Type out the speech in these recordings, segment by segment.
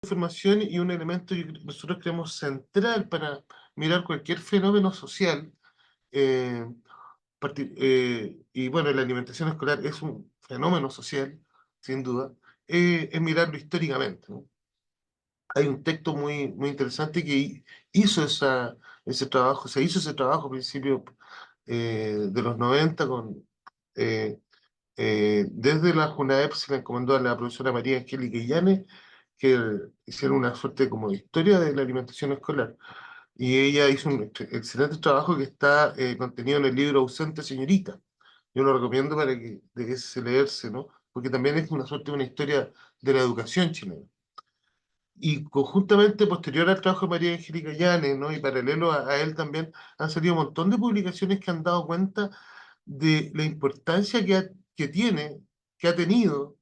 Información y un elemento que nosotros creemos central para mirar cualquier fenómeno social, eh, y bueno, la alimentación escolar es un fenómeno social, sin duda, es mirarlo históricamente, ¿no? Hay un texto muy interesante que hizo ese trabajo, se hizo ese trabajo a principios de los 90 eh, desde la JUNAEP se le encomendó a la profesora María Angélica Illanes que hiciera una suerte como de historia de la alimentación escolar. Y ella hizo un excelente trabajo que está contenido en el libro Ausente Señorita. Yo lo recomiendo para que se leerse, ¿no? Porque también es una suerte de una historia de la educación chilena. Y conjuntamente, posterior al trabajo de María Angélica Llanes, ¿no? Y paralelo a él también, han salido un montón de publicaciones que han dado cuenta de la importancia que tiene, que ha tenido,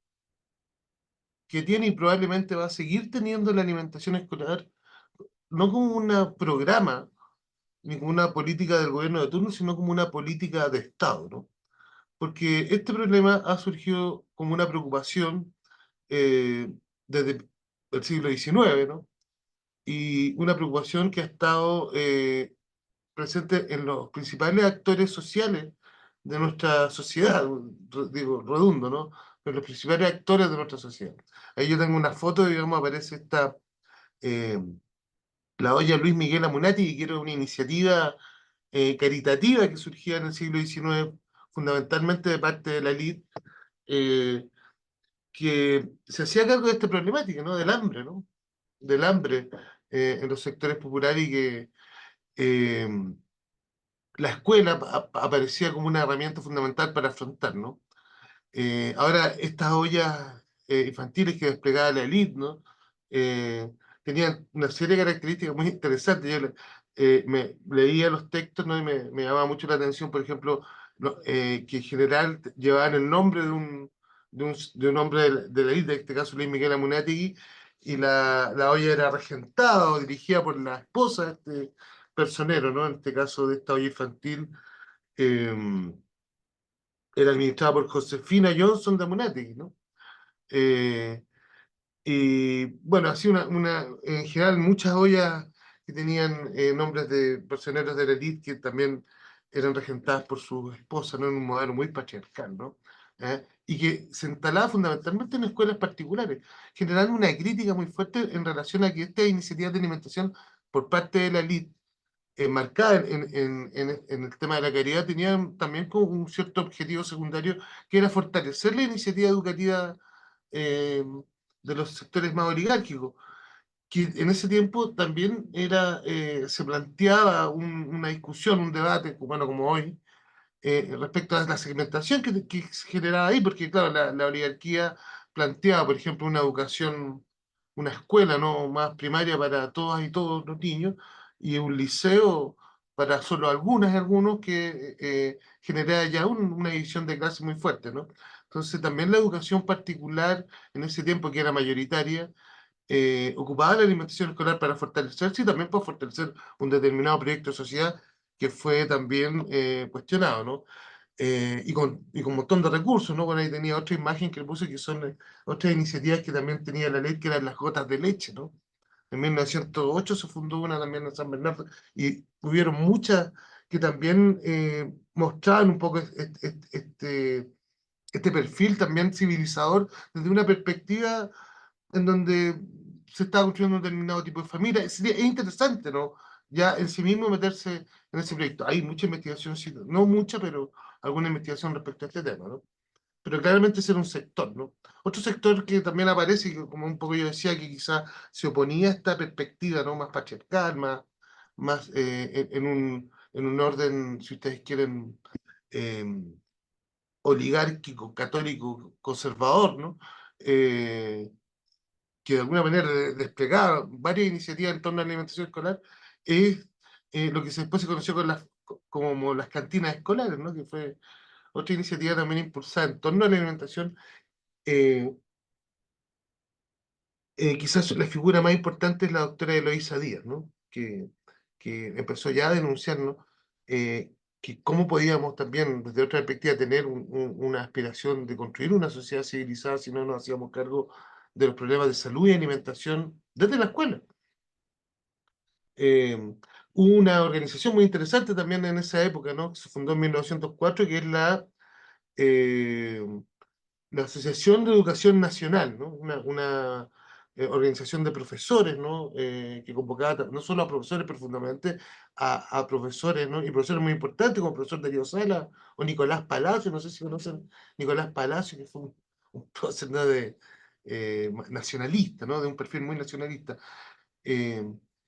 que tiene y probablemente va a seguir teniendo la alimentación escolar, no como un programa, ni como una política del gobierno de turno, sino como una política de Estado, ¿no? Porque este problema ha surgido como una preocupación eh, desde el siglo XIX, ¿no? Y una preocupación que ha estado presente en los principales actores sociales de nuestra sociedad, digo, redundo, ¿no? En los principales actores de nuestra sociedad. Ahí yo tengo una foto, digamos, aparece eh, la olla Luis Miguel Amunati, que era una iniciativa caritativa que surgía en el siglo XIX, fundamentalmente de parte de la élite, eh, que se hacía cargo de esta problemática, ¿no? Del hambre, ¿no? Del hambre en los sectores populares y que eh, la escuela aparecía como una herramienta fundamental para afrontar, ¿no? Ahora, estas ollas infantiles que desplegaba la élite, ¿no? Tenían una serie de características muy interesantes. Yo me leía los textos, ¿no? Y me llamaba mucho la atención, por ejemplo, que en general llevaban el nombre de un hombre de la élite, en este caso Luis Miguel Amunátegui, y la olla era regentada o dirigida por la esposa de este personero, ¿no? En este caso de esta olla infantil. eh, Era administrada por Josefina Johnson de Amunátegui, ¿no? Eh, y bueno, así en general muchas ollas que tenían nombres de personeros de la élite que también eran regentadas por sus esposas, ¿no? En un modelo muy patriarcal, ¿no? Y que se instalaba fundamentalmente en escuelas particulares, generando una crítica muy fuerte en relación a que estas iniciativas de alimentación por parte de la élite marcada en el tema de la caridad, tenían también como un cierto objetivo secundario, que era fortalecer la iniciativa educativa eh, de los sectores más oligárquicos, que en ese tiempo también se planteaba una discusión, un debate, bueno, como hoy, respecto a la segmentación que se generaba ahí, porque claro, la oligarquía planteaba, por ejemplo, una educación, una escuela no más primaria para todas y todos los niños, y un liceo para solo algunas y algunos que generaba ya una división de clase muy fuerte, ¿no? Entonces también la educación particular en ese tiempo que era mayoritaria, ocupaba la alimentación escolar para fortalecerse y también para fortalecer un determinado proyecto de sociedad que fue también cuestionado, ¿no? Y con un montón de recursos, ¿no? Bueno, ahí tenía otra imagen que puse que son otras iniciativas que también tenía la ley, que eran las gotas de leche, ¿no? En 1908 se fundó una también en San Bernardo y hubieron muchas que también mostraban un poco este perfil también civilizador desde una perspectiva en donde se está construyendo un determinado tipo de familia. Es interesante, ¿no? Ya en sí mismo meterse en ese proyecto. Hay mucha investigación, sí, no mucha, pero alguna investigación respecto a este tema, ¿no? Pero claramente ese era un sector, ¿no? Otro sector que también aparece, y que como un poco yo decía, que quizás se oponía a esta perspectiva, ¿no? Más patriarcal, más en un orden, si ustedes quieren, eh, oligárquico, católico, conservador, ¿no? Eh, que de alguna manera desplegaba varias iniciativas en torno a la alimentación escolar, es lo que después se conoció como las cantinas escolares, ¿no? Que fue otra iniciativa también impulsada en torno a la alimentación. Eh, Quizás la figura más importante es la doctora Eloísa Díaz, ¿no? Que empezó ya a denunciar, ¿no? Que cómo podíamos también, desde otra perspectiva, tener una aspiración de construir una sociedad civilizada si no nos hacíamos cargo de los problemas de salud y alimentación desde la escuela. Eh, Hubo una organización muy interesante también en esa época, ¿no? Que se fundó en 1904, que es eh, la Asociación de Educación Nacional, ¿no? Una organización de profesores, ¿no? Que convocaba no solo a profesores, pero fundamentalmente a profesores, ¿no? Y profesores muy importantes, como el profesor Darío Sala o Nicolás Palacio, no sé si conocen Nicolás Palacio, que fue un prócer, ¿no? Nacionalista, ¿no? De un perfil muy nacionalista, eh,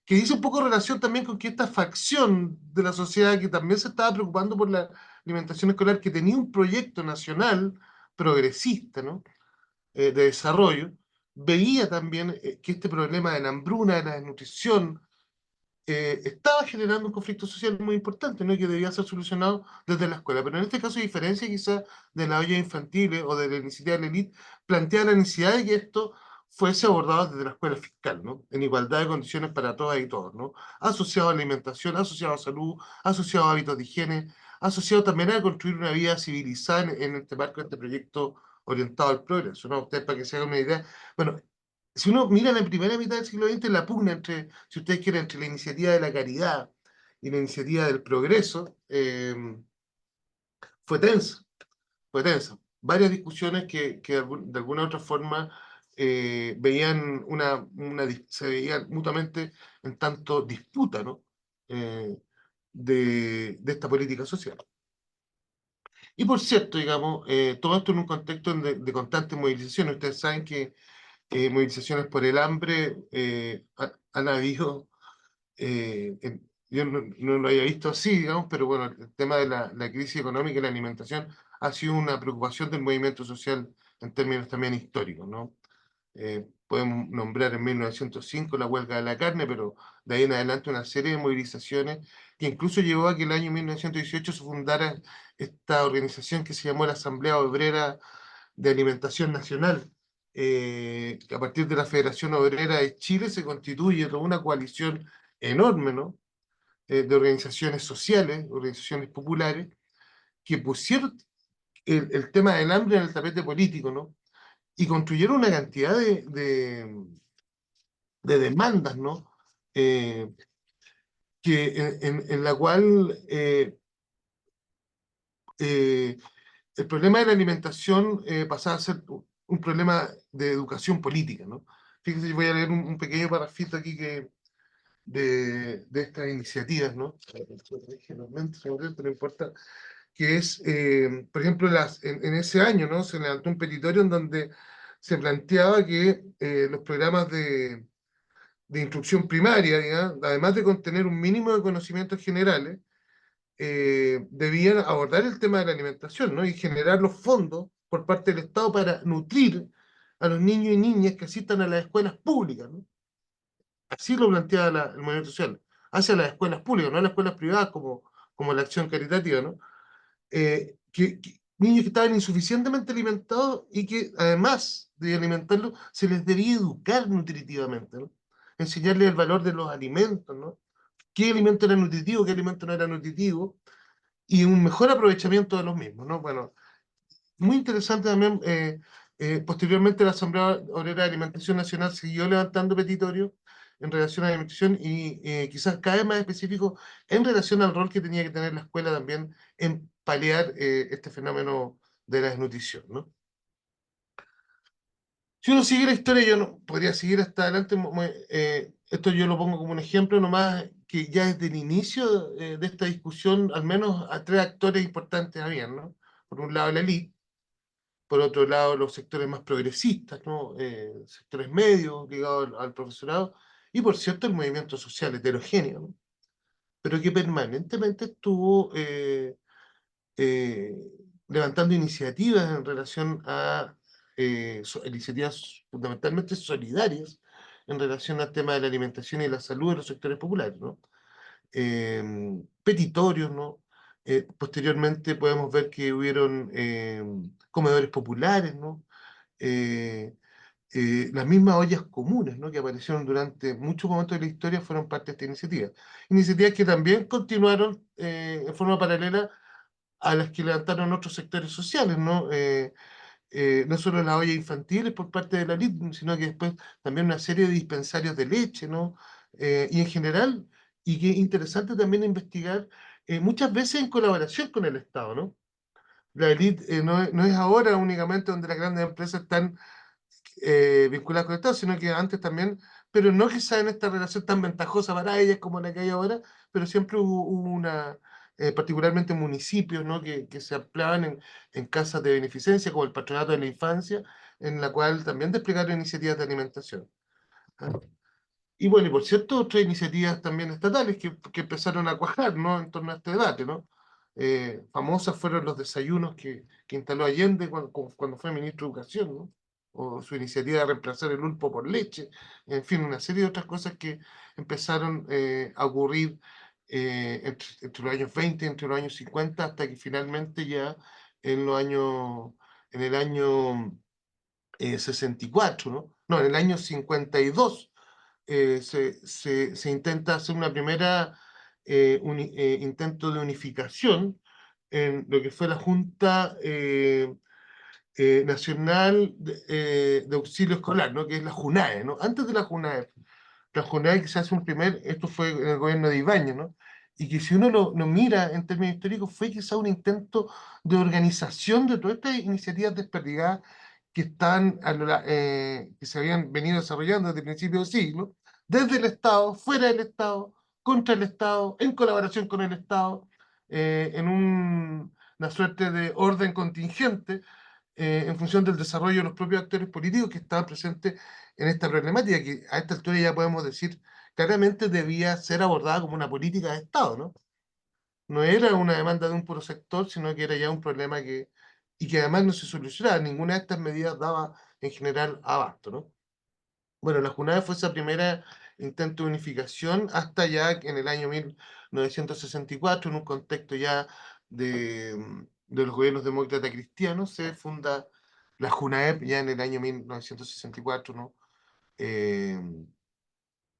que dice un poco relación también con que esta facción de la sociedad que también se estaba preocupando por la alimentación escolar, que tenía un proyecto nacional progresista, ¿no? De desarrollo, veía también que este problema de la hambruna, de la desnutrición, estaba generando un conflicto social muy importante, ¿no? Y que debía ser solucionado desde la escuela. Pero en este caso, a diferencia quizás de la olla infantil o de la iniciativa de la élite, plantea la necesidad de que esto fuese abordado desde la escuela fiscal, ¿no? En igualdad de condiciones para todas y todos, ¿no? Asociado a la alimentación, asociado a salud, asociado a hábitos de higiene, asociado también a construir una vida civilizada en este marco de este proyecto orientado al progreso, ¿no? Ustedes, para que se hagan una idea, bueno, si uno mira la primera mitad del siglo XX, la pugna entre, si ustedes quieren, entre la iniciativa de la caridad y la iniciativa del progreso, fue tensa, fue tensa. Varias discusiones que de alguna u otra forma veían se veían mutuamente en tanto disputa, ¿no? Eh, de esta política social. Y por cierto, digamos, todo esto en un contexto de constantes movilizaciones. Ustedes saben que movilizaciones por el hambre han habido, yo no lo había visto así, digamos, pero bueno, el tema de la crisis económica y la alimentación ha sido una preocupación del movimiento social en términos también históricos, ¿no? Podemos nombrar en 1905 la huelga de la carne, pero de ahí en adelante una serie de movilizaciones que incluso llevó a que el año 1918 se fundara esta organización que se llamó la Asamblea Obrera de Alimentación Nacional, que a partir de la Federación Obrera de Chile se constituye toda una coalición enorme, ¿no? De organizaciones sociales, organizaciones populares, que pusieron el tema del hambre en el tapete político, ¿no? Y construyeron una cantidad de demandas, ¿no? Eh, en la cual eh, el problema de la alimentación pasaba a ser un problema de educación política, ¿no? Fíjense, yo voy a leer un pequeño parrafito aquí de estas iniciativas, ¿no? Originalmente, pero no importa, que es, por ejemplo, en ese año, ¿no? Se levantó un petitorio en donde se planteaba que los programas de instrucción primaria, digamos, además de contener un mínimo de conocimientos generales, debían abordar el tema de la alimentación, ¿no? Y generar los fondos por parte del Estado para nutrir a los niños y niñas que asistan a las escuelas públicas, ¿no? Así lo planteaba el movimiento social, hacia las escuelas públicas, no a las escuelas privadas como la acción caritativa, ¿no? Niños que estaban insuficientemente alimentados y que además de alimentarlos, se les debía educar nutritivamente, ¿no? Enseñarles el valor de los alimentos, ¿no? Qué alimento era nutritivo, qué alimento no era nutritivo, y un mejor aprovechamiento de los mismos, ¿no? Bueno, muy interesante también, posteriormente la Asamblea Obrera de Alimentación Nacional siguió levantando petitorios en relación a la alimentación y quizás cada vez más específico en relación al rol que tenía que tener la escuela también en paliar este fenómeno de la desnutrición, ¿no? Si uno sigue la historia, yo no podría seguir hasta adelante. Esto yo lo pongo como un ejemplo nomás, que ya desde el inicio de esta discusión, al menos a tres actores importantes habían, ¿no? Por un lado la élite, por otro lado los sectores más progresistas, ¿no? Sectores medios ligados al profesorado, y por cierto el movimiento social heterogéneo, ¿no? Pero que permanentemente estuvo eh, levantando iniciativas en relación a iniciativas fundamentalmente solidarias en relación al tema de la alimentación y la salud de los sectores populares, ¿no? Petitorios, ¿no? Posteriormente podemos ver que hubieron comedores populares, ¿no? Eh, las mismas ollas comunes, ¿no? Que aparecieron durante muchos momentos de la historia fueron parte de esta iniciativa. Iniciativas que también continuaron en forma paralela a las que levantaron otros sectores sociales, ¿no? no solo las ollas infantiles por parte de la élite, sino que después también una serie de dispensarios de leche, ¿no? Y en general, y que es interesante también investigar, muchas veces en colaboración con el Estado, ¿no? La élite no es ahora únicamente donde las grandes empresas están vinculadas con el Estado, sino que antes también, pero no quizá en esta relación tan ventajosa para ellas como la que hay ahora, pero siempre hubo una, particularmente en municipios, ¿no? Que se empleaban en casas de beneficencia, como el Patronato de la Infancia, en la cual también desplegaron iniciativas de alimentación. ¿Ah? Y bueno, y por cierto, otras iniciativas también estatales que empezaron a cuajar, ¿no? En torno a este debate, ¿no? Famosas fueron los desayunos que instaló Allende cuando fue ministro de Educación, ¿no? O su iniciativa de reemplazar el ulpo por leche, en fin, una serie de otras cosas que empezaron a ocurrir entre los años 20, entre los años 50, hasta que finalmente ya en los años, en el año 64, ¿no? No, en el año 52 se intenta hacer una primera intento de unificación en lo que fue la Junta Nacional de Auxilio Escolar, ¿no? Que es la JUNAE, ¿no? Antes de la JUNAE que se hace un primer, esto fue en el gobierno de Ibáñez, ¿no? Y que si uno lo mira en términos históricos, fue quizá un intento de organización de todas estas iniciativas desperdigadas que se habían venido desarrollando desde el principio del siglo, desde el Estado, fuera del Estado, contra el Estado, en colaboración con el Estado, una suerte de orden contingente en función del desarrollo de los propios actores políticos que estaban presentes en esta problemática, que a esta altura ya podemos decir claramente debía ser abordada como una política de Estado, ¿no? No era una demanda de un puro sector, sino que era ya un problema y que además no se solucionaba. Ninguna de estas medidas daba en general abasto, ¿no? Bueno, la Junada fue esa primera intento de unificación hasta ya que en el año 1964, en un contexto ya de los gobiernos demócratas cristianos, se funda la JUNAEP ya en el año 1964, ¿no? Eh,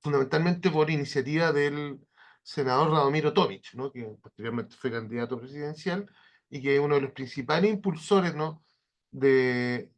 Fundamentalmente por iniciativa del senador Radomiro Tomic, ¿no? Que posteriormente fue candidato presidencial y que es uno de los principales impulsores, ¿no? de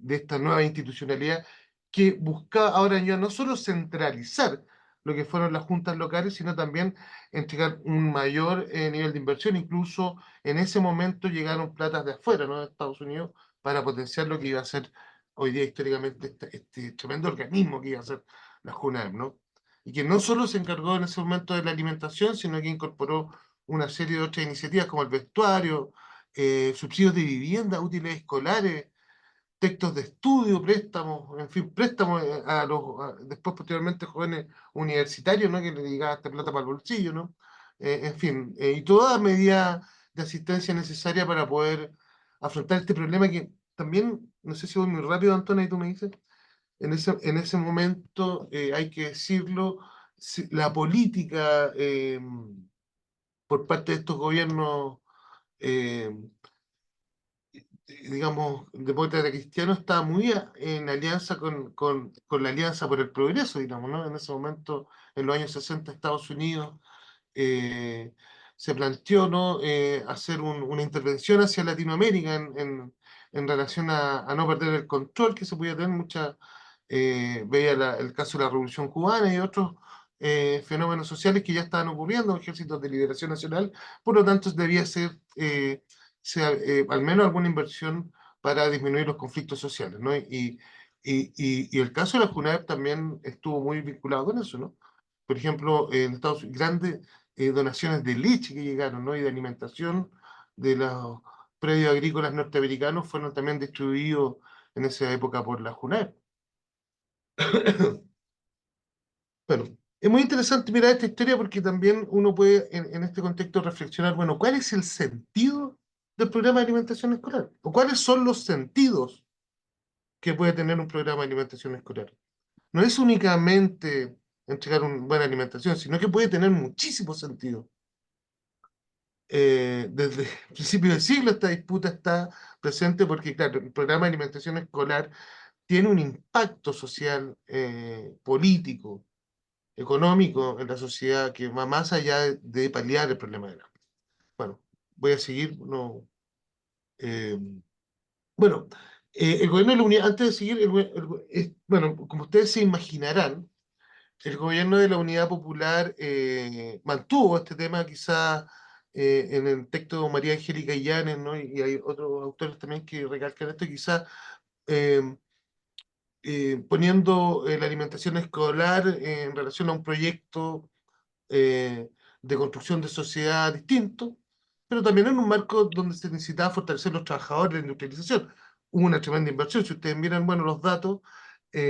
esta nueva institucionalidad que busca ahora ya no solo centralizar lo que fueron las juntas locales, sino también entregar un mayor nivel de inversión. Incluso en ese momento llegaron platas de afuera, ¿no? De Estados Unidos, para potenciar lo que iba a ser hoy día históricamente este tremendo organismo que iba a ser la JUNAEP, ¿no? Y que no solo se encargó en ese momento de la alimentación, sino que incorporó una serie de otras iniciativas como el vestuario, subsidios de vivienda, útiles escolares, textos de estudio, préstamos, en fin, préstamos después posteriormente jóvenes universitarios, ¿no? Que le llegaba esta plata para el bolsillo, ¿no? En fin, y toda medida de asistencia necesaria para poder afrontar este problema que también, no sé si voy muy rápido, Antonio, y tú me dices, en ese momento, hay que decirlo, la política por parte de estos gobiernos, eh, digamos, demócrata cristiano, estaba muy en alianza con la Alianza por el Progreso, digamos, ¿no? En ese momento, en los años 60, Estados Unidos eh, se planteó, ¿no? Hacer una intervención hacia Latinoamérica en relación a no perder el control que se podía tener. Veía el caso de la Revolución Cubana y otros fenómenos sociales que ya estaban ocurriendo, ejércitos de liberación nacional, por lo tanto debía ser, al menos alguna inversión para disminuir los conflictos sociales, ¿no? Y el caso de la JUNAEP también estuvo muy vinculado con eso, ¿no? Por ejemplo, en Estados Unidos, grandes donaciones de leche que llegaron, ¿no? Y de alimentación de los predios agrícolas norteamericanos fueron también distribuidos en esa época por la JUNAEP. Bueno, es muy interesante mirar esta historia porque también uno puede en este contexto reflexionar, bueno, ¿cuál es el sentido del programa de alimentación escolar? ¿O cuáles son los sentidos que puede tener un programa de alimentación escolar? No es únicamente entregar una buena alimentación, sino que puede tener muchísimo sentido. Desde principios del siglo esta disputa está presente porque, claro, el programa de alimentación escolar tiene un impacto social, político, económico en la sociedad que va más allá de paliar el problema del hambre. Bueno, voy a seguir. No, eh, bueno, El gobierno de la unidad, antes de seguir, bueno, como ustedes se imaginarán, el gobierno de la Unidad Popular mantuvo este tema quizás en el texto de María Angélica Illanes, ¿no? Y hay otros autores también que recalcan esto, quizás eh, poniendo la alimentación escolar en relación a un proyecto de construcción de sociedad distinto, pero también en un marco donde se necesitaba fortalecer los trabajadores, la industrialización. Hubo una tremenda inversión. Si ustedes miran, bueno, los datos, si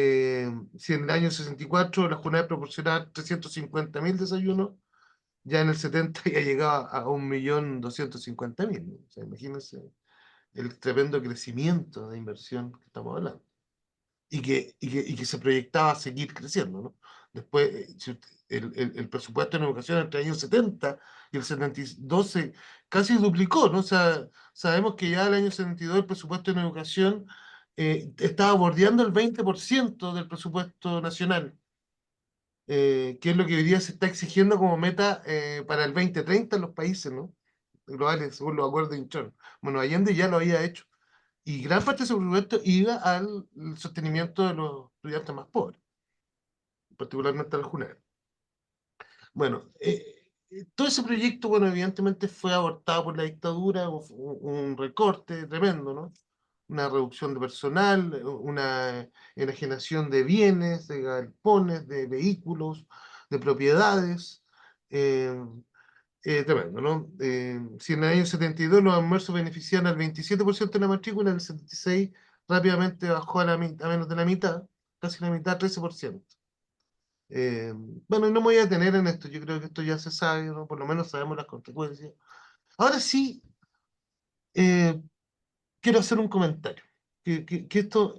en el año 64 la Junta proporcionaba 350.000 desayunos, ya en el 70 ya llegaba a 1.250.000, ¿no? O sea, imagínense el tremendo crecimiento de inversión que estamos hablando y que se proyectaba seguir creciendo, ¿no? Después, si el presupuesto en educación entre el año 70 y el 72 casi duplicó, ¿no? O sea, sabemos que ya el año 72 el presupuesto en educación estaba bordeando el 20% del presupuesto nacional, que es lo que hoy día se está exigiendo como meta para el 2030 en los países, ¿no? Globales, según los acuerdos internos. Bueno, Allende ya lo había hecho. Y gran parte de ese presupuesto iba al sostenimiento de los estudiantes más pobres, particularmente al JUNED. Bueno, todo ese proyecto, bueno, evidentemente fue abortado por la dictadura, un recorte tremendo, ¿no? Una reducción de personal, una enajenación de bienes, de galpones, de vehículos, de propiedades. eh, Tremendo, ¿no? Si en el año 72 los almuerzos beneficiaban al 27% de la matrícula, en el 76 rápidamente bajó a menos de la mitad, casi la mitad, 13%. Bueno, y no me voy a detener en esto, yo creo que esto ya se sabe, ¿no? Por lo menos sabemos las consecuencias. Ahora sí, eh, quiero hacer un comentario, que esto,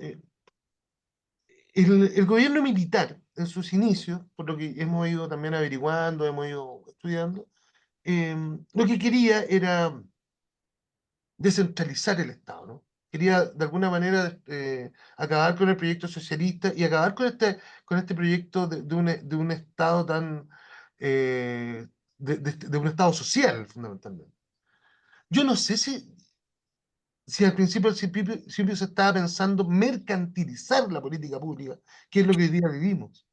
el gobierno militar en sus inicios, por lo que hemos ido también averiguando, hemos ido estudiando, lo que quería era descentralizar el Estado, ¿no? Quería de alguna manera acabar con el proyecto socialista y acabar con este proyecto de un Estado tan, de un Estado social, fundamentalmente. Yo no sé si al principio se estaba pensando mercantilizar la política pública, que es lo que hoy día vivimos.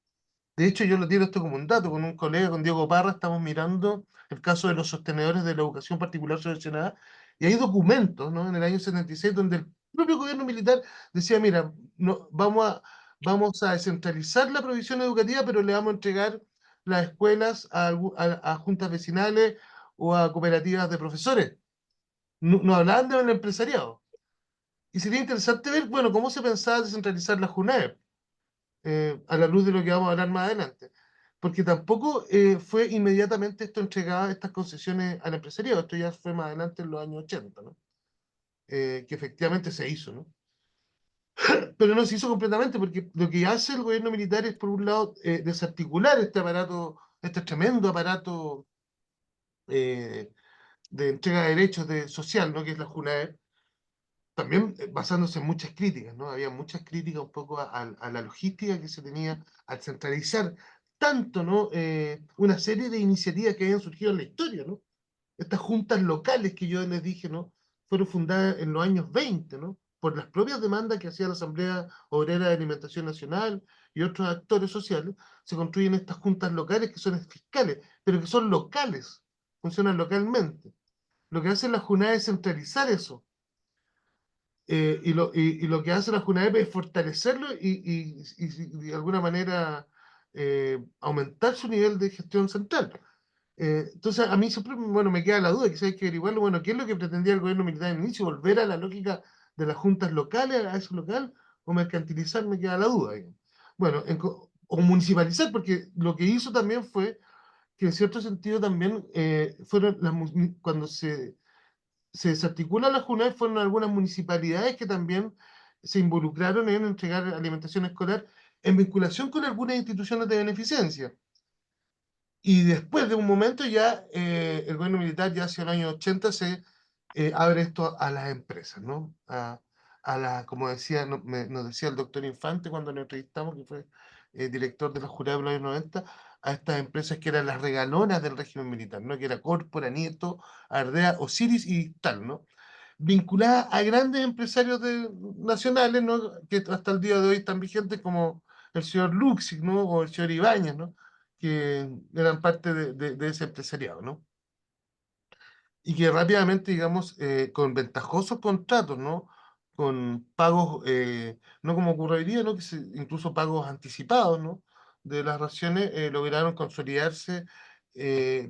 De hecho, yo lo tiro esto como un dato, con un colega, con Diego Parra, estamos mirando el caso de los sostenedores de la educación particular subvencionada, y hay documentos, ¿no? En el año 76 donde el propio gobierno militar decía, mira, no, vamos a descentralizar la provisión educativa, pero le vamos a entregar las escuelas a juntas vecinales o a cooperativas de profesores. No, no hablaban del empresariado. Y sería interesante ver, bueno, cómo se pensaba descentralizar la JUNAEP a la luz de lo que vamos a hablar más adelante. Porque tampoco fue inmediatamente esto entregado, estas concesiones al empresariado, esto ya fue más adelante en los años 80, ¿no? Que efectivamente se hizo, ¿no? Pero no se hizo completamente porque lo que hace el gobierno militar es, por un lado, desarticular este aparato, este tremendo aparato eh, de entrega de derechos social, ¿no? Que es la JUNAEP, también basándose en muchas críticas, ¿no? Había muchas críticas un poco a la logística que se tenía al centralizar tanto, ¿no? Una serie de iniciativas que habían surgido en la historia, ¿no? Estas juntas locales que yo les dije, ¿no? Fueron fundadas en los años 20, ¿no? Por las propias demandas que hacía la Asamblea Obrera de Alimentación Nacional y otros actores sociales, se construyen estas juntas locales que son fiscales, pero que son locales, funcionan localmente. Lo que hace la JUNAE es centralizar eso y lo que hace la JUNAEP es fortalecerlo y de alguna manera aumentar su nivel de gestión central. Entonces, a mí siempre, bueno, me queda la duda, quizás hay que averiguarlo, bueno, ¿qué es lo que pretendía el gobierno militar en el inicio? ¿Volver a la lógica de las juntas locales, a eso local, o mercantilizar? Me queda la duda, digamos. Bueno, o municipalizar, porque lo que hizo también fue que en cierto sentido también fueron cuando se desarticula la JUNAEP, fueron algunas municipalidades que también se involucraron en entregar alimentación escolar en vinculación con algunas instituciones de beneficencia. Y después de un momento ya el gobierno militar, ya hacia el año 80, se abre esto a las empresas, ¿no? Como decía, nos decía el doctor Infante cuando lo entrevistamos, que fue director de la Jurada de los años 90, a estas empresas que eran las regalonas del régimen militar, ¿no? Que era Córpora, Nieto, Ardea, Osiris y tal, ¿no? vinculada a grandes empresarios nacionales, ¿no? Que hasta el día de hoy están vigentes, como el señor Luxig, ¿no? O el señor Ibáñez, ¿no? Que eran parte de ese empresariado, ¿no? Y que rápidamente, digamos, con ventajosos contratos, ¿no? Con pagos, no como ocurre hoy día, ¿no? Incluso pagos anticipados, ¿no? De las raciones, lograron consolidarse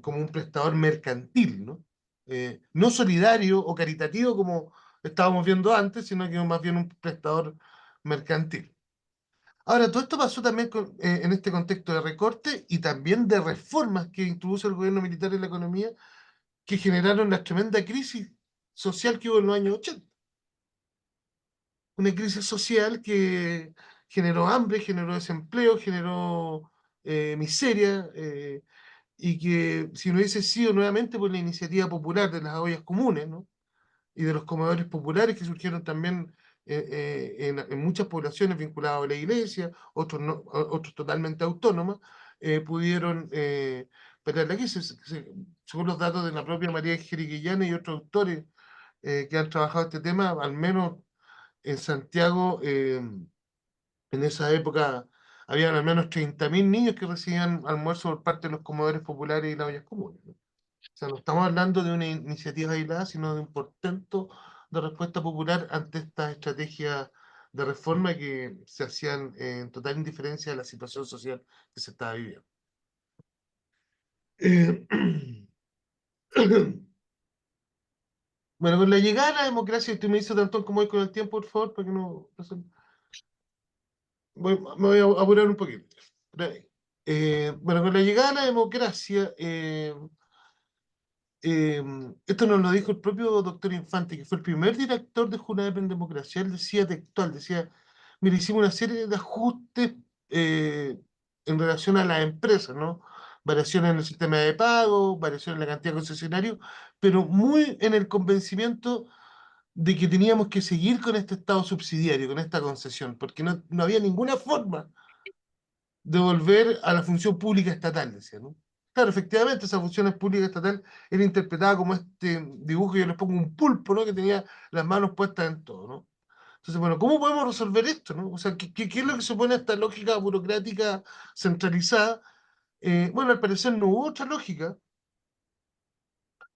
como un prestador mercantil, ¿no? No solidario o caritativo como estábamos viendo antes, sino que más bien un prestador mercantil. Ahora, todo esto pasó también en este contexto de recorte y también de reformas que introduce el gobierno militar en la economía, que generaron la tremenda crisis social que hubo en los años 80. Una crisis social que generó hambre, generó desempleo, generó miseria, y que si no hubiese sido nuevamente por la iniciativa popular de las ollas comunes, ¿no? Y de los comedores populares que surgieron también en muchas poblaciones vinculadas a la iglesia, otros, no, otros totalmente autónomas, pudieron pelear la crisis. Según los datos de la propia María Jeriguillana y otros autores que han trabajado este tema, al menos en Santiago, en esa época, habían al menos 30.000 niños que recibían almuerzo por parte de los comedores populares y las ollas comunes, ¿no? O sea, no estamos hablando de una iniciativa aislada, sino de un portento de respuesta popular ante estas estrategias de reforma que se hacían en total indiferencia de la situación social que se estaba viviendo. Eh, bueno, con la llegada de la democracia, usted me dice tanto como voy con el tiempo, por favor, para que no me voy a apurar un poquito. Por ahí. Bueno, con la llegada de la democracia, eh, esto nos lo dijo el propio doctor Infante, que fue el primer director de Junap en Democracia. Él decía textual, decía, mira, hicimos una serie de ajustes eh, en relación a las empresas, ¿no? Variaciones en el sistema de pago, variaciones en la cantidad de concesionarios, pero muy en el convencimiento de que teníamos que seguir con este estado subsidiario, con esta concesión, porque no había ninguna forma de volver a la función pública estatal, decía, ¿no? Claro, efectivamente, esa función pública estatal era interpretada como este dibujo, yo les pongo un pulpo, ¿no? Que tenía las manos puestas en todo, ¿no? Entonces, bueno, ¿cómo podemos resolver esto, ¿no? O sea, ¿qué es lo que supone esta lógica burocrática centralizada? Bueno, al parecer no hubo otra lógica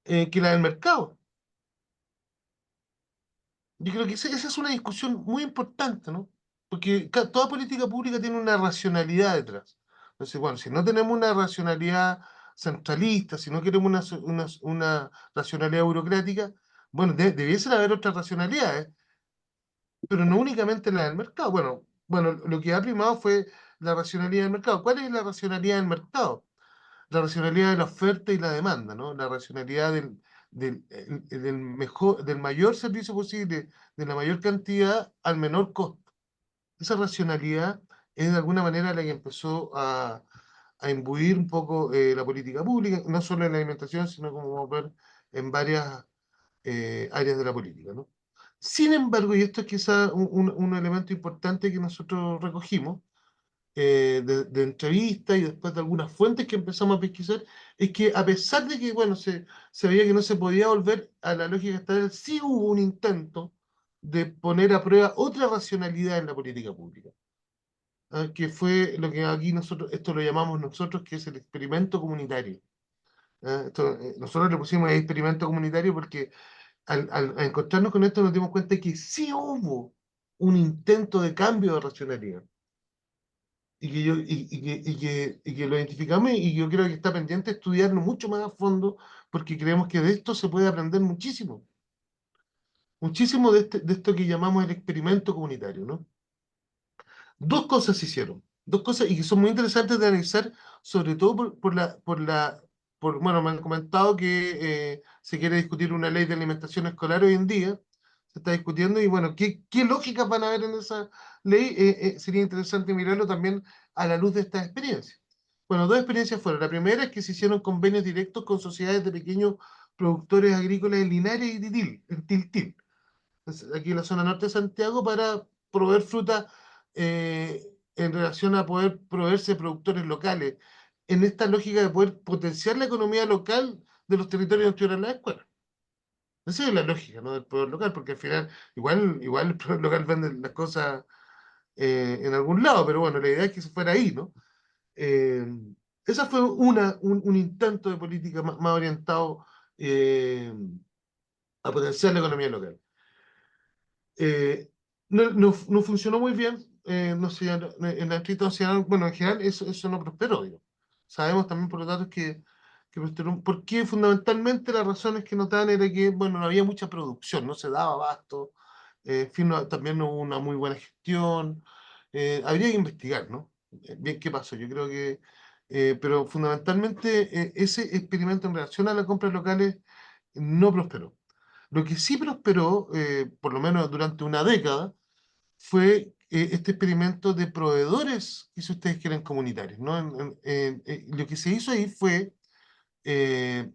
que la del mercado. Yo creo que esa es una discusión muy importante, ¿no? Porque toda política pública tiene una racionalidad detrás. Entonces, bueno, si no tenemos una racionalidad centralista, si no queremos una racionalidad burocrática, bueno, debiesen haber otras racionalidades, pero no únicamente la del mercado. Bueno, lo que ha primado fue la racionalidad del mercado. ¿Cuál es la racionalidad del mercado? La racionalidad de la oferta y la demanda, ¿no? La racionalidad del mayor servicio posible, de la mayor cantidad al menor costo. Esa racionalidad es de alguna manera la que empezó a imbuir un poco la política pública, no solo en la alimentación, sino como vamos a ver en varias áreas de la política, ¿no? Sin embargo, y esto es quizá un elemento importante que nosotros recogimos, de entrevistas y después de algunas fuentes que empezamos a pesquisar, es que a pesar de que, bueno, se veía que no se podía volver a la lógica estatal, sí hubo un intento de poner a prueba otra racionalidad en la política pública, que fue lo que aquí esto lo llamamos nosotros, que es el experimento comunitario. Nosotros le pusimos el experimento comunitario porque al encontrarnos con esto nos dimos cuenta que sí hubo un intento de cambio de racionalidad y que lo identificamos y yo creo que está pendiente de estudiarlo mucho más a fondo porque creemos que de esto se puede aprender muchísimo, muchísimo de esto que llamamos el experimento comunitario, ¿no? Dos cosas se hicieron, dos cosas y que son muy interesantes de analizar, sobre todo bueno, me han comentado que se quiere discutir una ley de alimentación escolar hoy en día, se está discutiendo y bueno, ¿qué lógicas van a haber en esa ley? Sería interesante mirarlo también a la luz de estas experiencias. Bueno, dos experiencias fueron. La primera es que se hicieron convenios directos con sociedades de pequeños productores agrícolas en Linares y en Tiltil, aquí en la zona norte de Santiago, para proveer fruta en relación a poder proveerse de productores locales, en esta lógica de poder potenciar la economía local de los territorios donde estuvieran las escuelas. Esa es la lógica, ¿no? Del poder local, porque al final, igual el poder local vende las cosas en algún lado, pero bueno, la idea es que se fuera ahí, ¿no? Eh, esa fue un intento de política más orientado eh, a potenciar la economía local. Eh, no funcionó muy bien, no sé, en la estricta sociedad, bueno, en general eso no prosperó, digo. Sabemos también por los datos que prosperó, porque fundamentalmente las razones que notaban era que, bueno, no había mucha producción, no se daba abasto, en fin, también no hubo una muy buena gestión, habría que investigar, ¿no? Bien, ¿qué pasó? Yo creo que, pero fundamentalmente ese experimento en relación a las compras locales no prosperó. Lo que sí prosperó, por lo menos durante una década, fue este experimento de proveedores, y si ustedes quieren, comunitarios, ¿no? Lo que se hizo ahí fue eh,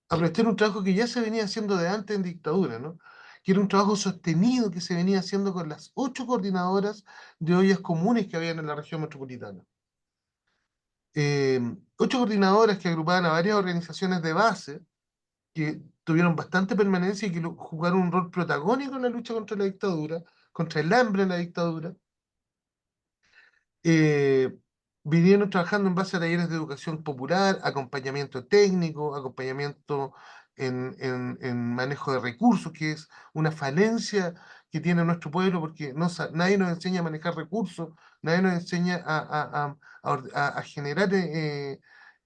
aprovechar un trabajo que ya se venía haciendo de antes en dictadura, ¿no? Que era un trabajo sostenido que se venía haciendo con las 8 coordinadoras de ollas comunes que habían en la región metropolitana. 8 coordinadoras que agrupaban a varias organizaciones de base que tuvieron bastante permanencia y que jugaron un rol protagónico en la lucha contra la dictadura, contra el hambre en la dictadura, eh, vinieron trabajando en base a talleres de educación popular, acompañamiento técnico, acompañamiento en manejo de recursos, que es una falencia que tiene nuestro pueblo, porque nadie nos enseña a manejar recursos, nadie nos enseña a generar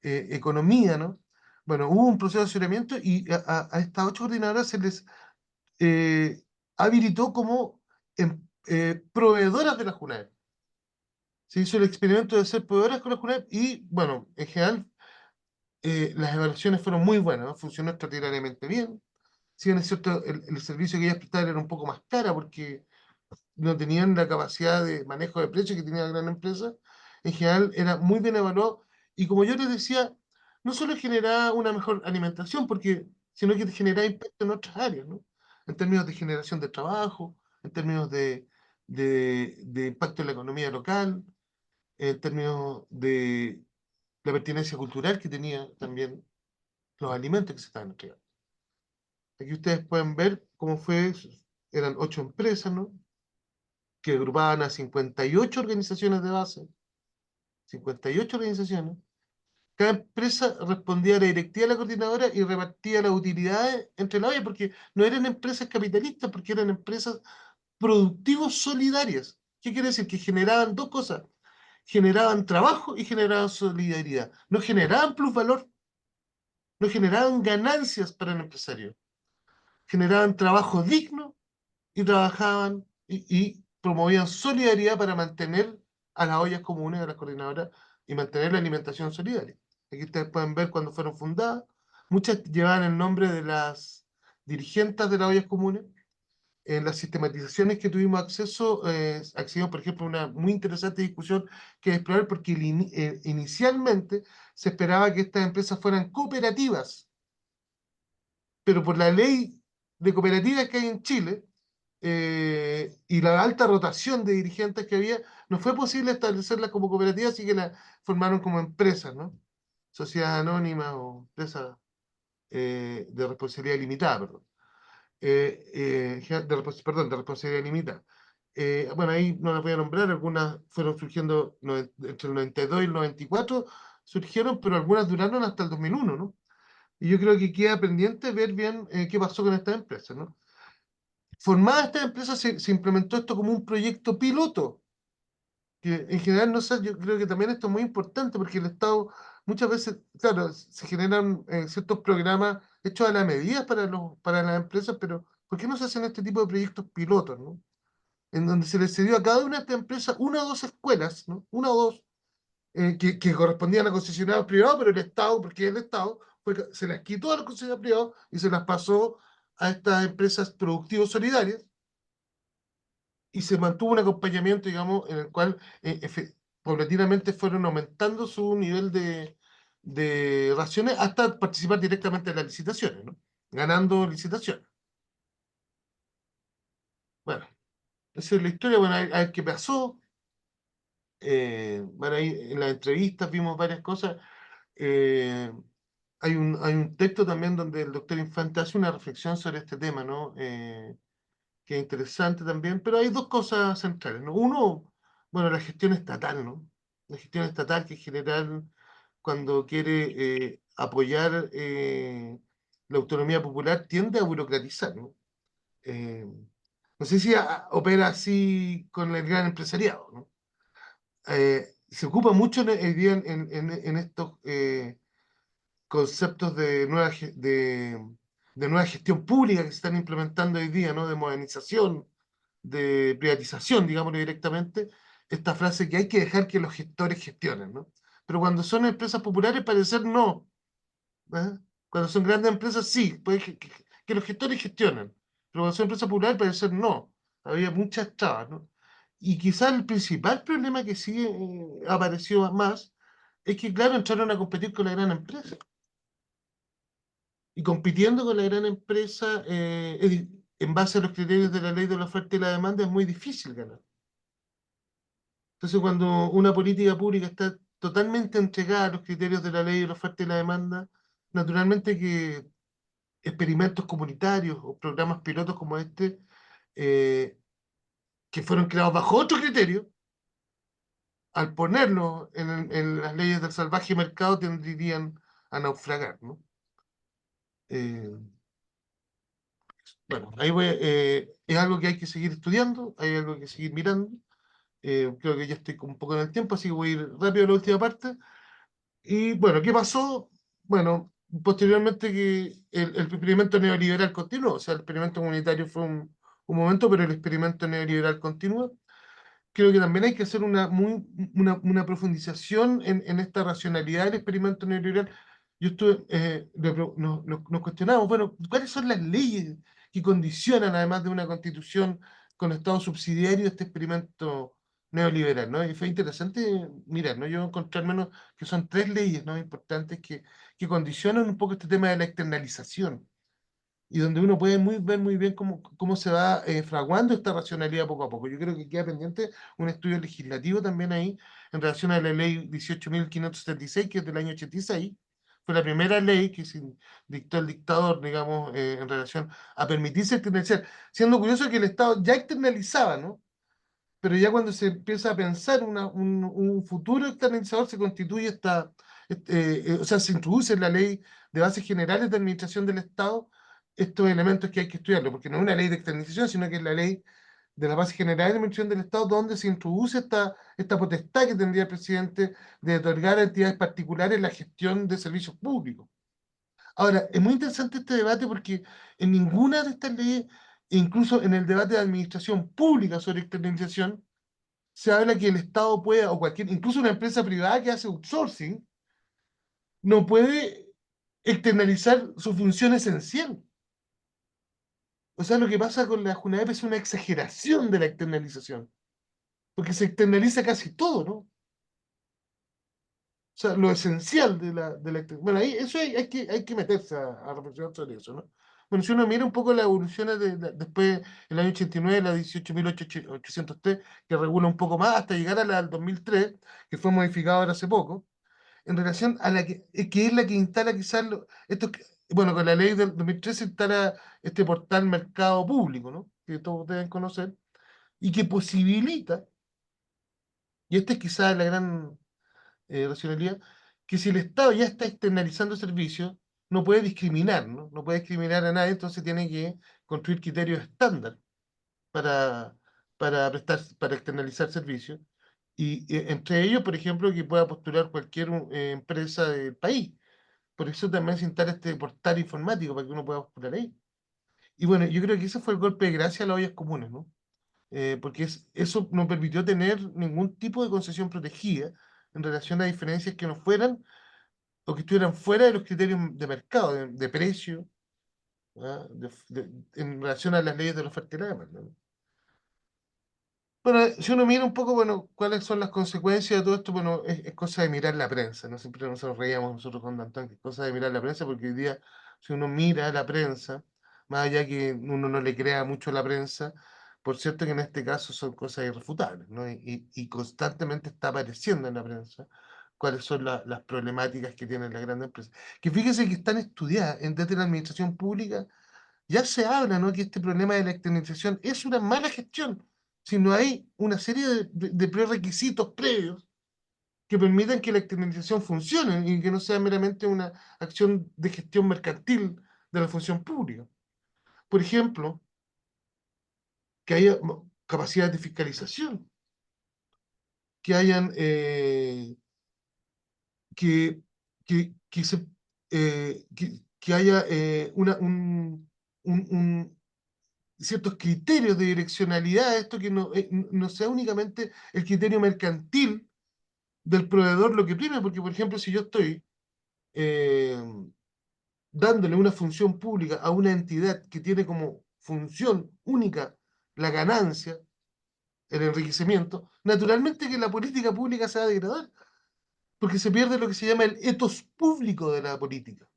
economía, ¿no? Bueno, hubo un proceso de asesoramiento y a estas 8 coordinadoras se les eh, habilitó como proveedoras de la JUNAEP. Se hizo el experimento de ser proveedoras con la JUNAEP y, bueno, en general las evaluaciones fueron muy buenas, ¿no? Funcionó extraordinariamente bien. Si bien es cierto, el servicio que ellas prestaban era un poco más cara porque no tenían la capacidad de manejo de precios que tenía la gran empresa, en general era muy bien evaluado y como yo les decía, no solo generaba una mejor alimentación, sino que generaba impacto en otras áreas, ¿no? En términos de generación de trabajo, en términos de impacto en la economía local, en términos de la pertinencia cultural que tenía también los alimentos que se estaban entregando. Aquí ustedes pueden ver cómo fue, eran 8 empresas, ¿no? Que agrupaban a 58 organizaciones de base, 58 organizaciones. Cada empresa respondía a la directiva de la coordinadora y repartía las utilidades entre la olla, porque no eran empresas capitalistas, porque eran empresas productivos solidarias. ¿Qué quiere decir? Que generaban dos cosas. Generaban trabajo y generaban solidaridad. No generaban plusvalor, no generaban ganancias para el empresario. Generaban trabajo digno y trabajaban y promovían solidaridad para mantener a las ollas comunes, a las coordinadoras, y mantener la alimentación solidaria. Aquí ustedes pueden ver cuando fueron fundadas. Muchas llevaban el nombre de las dirigentes de las ollas comunes. En las sistematizaciones que tuvimos acceso, accedimos, por ejemplo, a una muy interesante discusión que es explorar porque inicialmente se esperaba que estas empresas fueran cooperativas, pero por la ley de cooperativas que hay en Chile, y la alta rotación de dirigentes que había, no fue posible establecerlas como cooperativas, así que las formaron como empresas, ¿no? Sociedad anónima o empresa de responsabilidad limitada, perdón. Perdón, de responsabilidad limitada. Bueno, ahí no las voy a nombrar, algunas fueron surgiendo entre el 92 y el 94, surgieron, pero algunas duraron hasta el 2001, ¿no? Y yo creo que queda pendiente ver bien qué pasó con estas empresas, ¿no? Formada esta empresa se implementó esto como un proyecto piloto, que en general no sé, yo creo que también esto es muy importante porque el Estado muchas veces, claro, se generan ciertos programas hechos a la medida para las empresas, pero ¿por qué no se hacen este tipo de proyectos pilotos, ¿no? En donde se les cedió a cada una de estas empresas una o dos escuelas, ¿no? Una o dos, que correspondían a concesionarios privados, pero el Estado, porque el Estado se las quitó a los concesionarios privados y se las pasó a estas empresas productivos solidarias y se mantuvo un acompañamiento, digamos, en el cual paulatinamente fueron aumentando su nivel de raciones hasta participar directamente en las licitaciones, ¿no? Ganando licitaciones. Bueno, esa es la historia. Bueno, a ver qué pasó. Bueno, ahí en las entrevistas vimos varias cosas. Eh, hay un texto también donde el doctor Infante hace una reflexión sobre este tema, ¿no? Que es interesante también, pero hay dos cosas centrales, ¿no? Uno, bueno, la gestión estatal, ¿no? La gestión estatal que en general, cuando quiere apoyar la autonomía popular, tiende a burocratizar, ¿no? No sé si opera así con el gran empresariado, ¿no? Se ocupa mucho hoy día en estos conceptos de nueva gestión pública que se están implementando hoy día, ¿no? De modernización, de privatización, digámoslo directamente, esta frase que hay que dejar que los gestores gestionen, ¿no? Pero cuando son empresas populares, parece ser no. ¿Eh? Cuando son grandes empresas, sí, puede que los gestores gestionen, pero cuando son empresas populares, parece ser no. Había muchas trabas, ¿no? Y quizás el principal problema que sí apareció más es que, claro, entraron a competir con la gran empresa. Y compitiendo con la gran empresa, en base a los criterios de la ley de la oferta y la demanda, es muy difícil ganar. Entonces, cuando una política pública está totalmente entregada a los criterios de la ley de la oferta y la demanda, naturalmente que experimentos comunitarios o programas pilotos como este, eh, que fueron creados bajo otro criterio, al ponerlo en las leyes del salvaje mercado, tenderían a naufragar, ¿no? Eh, bueno, es algo que hay que seguir estudiando, hay algo que seguir mirando. Creo que ya estoy un poco en el tiempo, así que voy a ir rápido a la última parte. Y bueno, ¿qué pasó? Bueno, posteriormente que el experimento neoliberal continuó, o sea, el experimento comunitario fue un momento, pero el experimento neoliberal continúa. Creo que también hay que hacer una profundización en esta racionalidad del experimento neoliberal. Yo estuve, nos cuestionamos, bueno, ¿cuáles son las leyes que condicionan, además de una constitución con Estado subsidiario, este experimento neoliberal, ¿no? Y fue interesante mirar, ¿no? Yo encontré al menos que son tres leyes, ¿no? Importantes que condicionan un poco este tema de la externalización y donde uno puede ver muy bien cómo se va fraguando esta racionalidad poco a poco. Yo creo que queda pendiente un estudio legislativo también ahí en relación a la ley 18.576, que es del año 86. Fue la primera ley que se dictó el dictador, digamos, en relación a permitirse externalizar, siendo curioso que el Estado ya externalizaba, ¿no? Pero ya cuando se empieza a pensar un futuro externalizador, se constituye o sea, se introduce en la ley de bases generales de administración del Estado estos elementos que hay que estudiarlo, porque no es una ley de externalización, sino que es la ley de las bases generales de administración del Estado, donde se introduce esta potestad que tendría el presidente de otorgar a entidades particulares la gestión de servicios públicos. Ahora, es muy interesante este debate porque en ninguna de estas leyes, incluso en el debate de administración pública sobre externalización, se habla que el Estado pueda, o cualquier, incluso una empresa privada que hace outsourcing, no puede externalizar su función esencial. O sea, lo que pasa con la JUNAEP es una exageración de la externalización, porque se externaliza casi todo, ¿no? O sea, lo esencial bueno, ahí eso hay que meterse a reflexionar sobre eso, ¿no? Bueno, si uno mira un poco la evolución después, el año 89, la 18.803, que regula un poco más hasta llegar a la del 2003, que fue modificada ahora hace poco, en relación a que es la que instala quizás, bueno, con la ley del 2013 se instala este portal Mercado Público, ¿no? Que todos deben conocer, y que posibilita, y esta es quizás la gran racionalidad, que si el Estado ya está externalizando servicios, no puede discriminar, ¿no? No puede discriminar a nadie, entonces tiene que construir criterios estándar para, para externalizar servicios. Y entre ellos, por ejemplo, que pueda postular cualquier empresa del país. Por eso también se instala este portal informático para que uno pueda postular ahí. Y bueno, yo creo que ese fue el golpe de gracia a las ollas comunes, ¿no? Porque eso no permitió tener ningún tipo de concesión protegida en relación a diferencias que no fueran o que estuvieran fuera de los criterios de mercado, de precio, ¿ah? En relación a las leyes de la oferta y la demanda, ¿no? Bueno, si uno mira un poco, bueno, cuáles son las consecuencias de todo esto, bueno, es cosa de mirar la prensa, ¿no? Siempre nos reíamos nosotros con Danton, que es cosa de mirar la prensa, porque hoy día, si uno mira la prensa, más allá que uno no le crea mucho a la prensa, por cierto que en este caso son cosas irrefutables, ¿no? Y constantemente está apareciendo en la prensa cuáles son las problemáticas que tienen las grandes empresas. Que fíjese que están estudiadas desde la administración pública, ya se habla, ¿no? Que este problema de la externalización es una mala gestión, si no hay una serie de prerequisitos previos que permitan que la externalización funcione y que no sea meramente una acción de gestión mercantil de la función pública. Por ejemplo, que haya capacidad de fiscalización, que hayan que, que se que haya un ciertos criterios de direccionalidad, esto que no sea únicamente el criterio mercantil del proveedor lo que prime, porque por ejemplo si yo estoy eh, dándole una función pública a una entidad que tiene como función única la ganancia, el enriquecimiento, naturalmente que la política pública se va a degradar, porque se pierde lo que se llama el etos público de la política.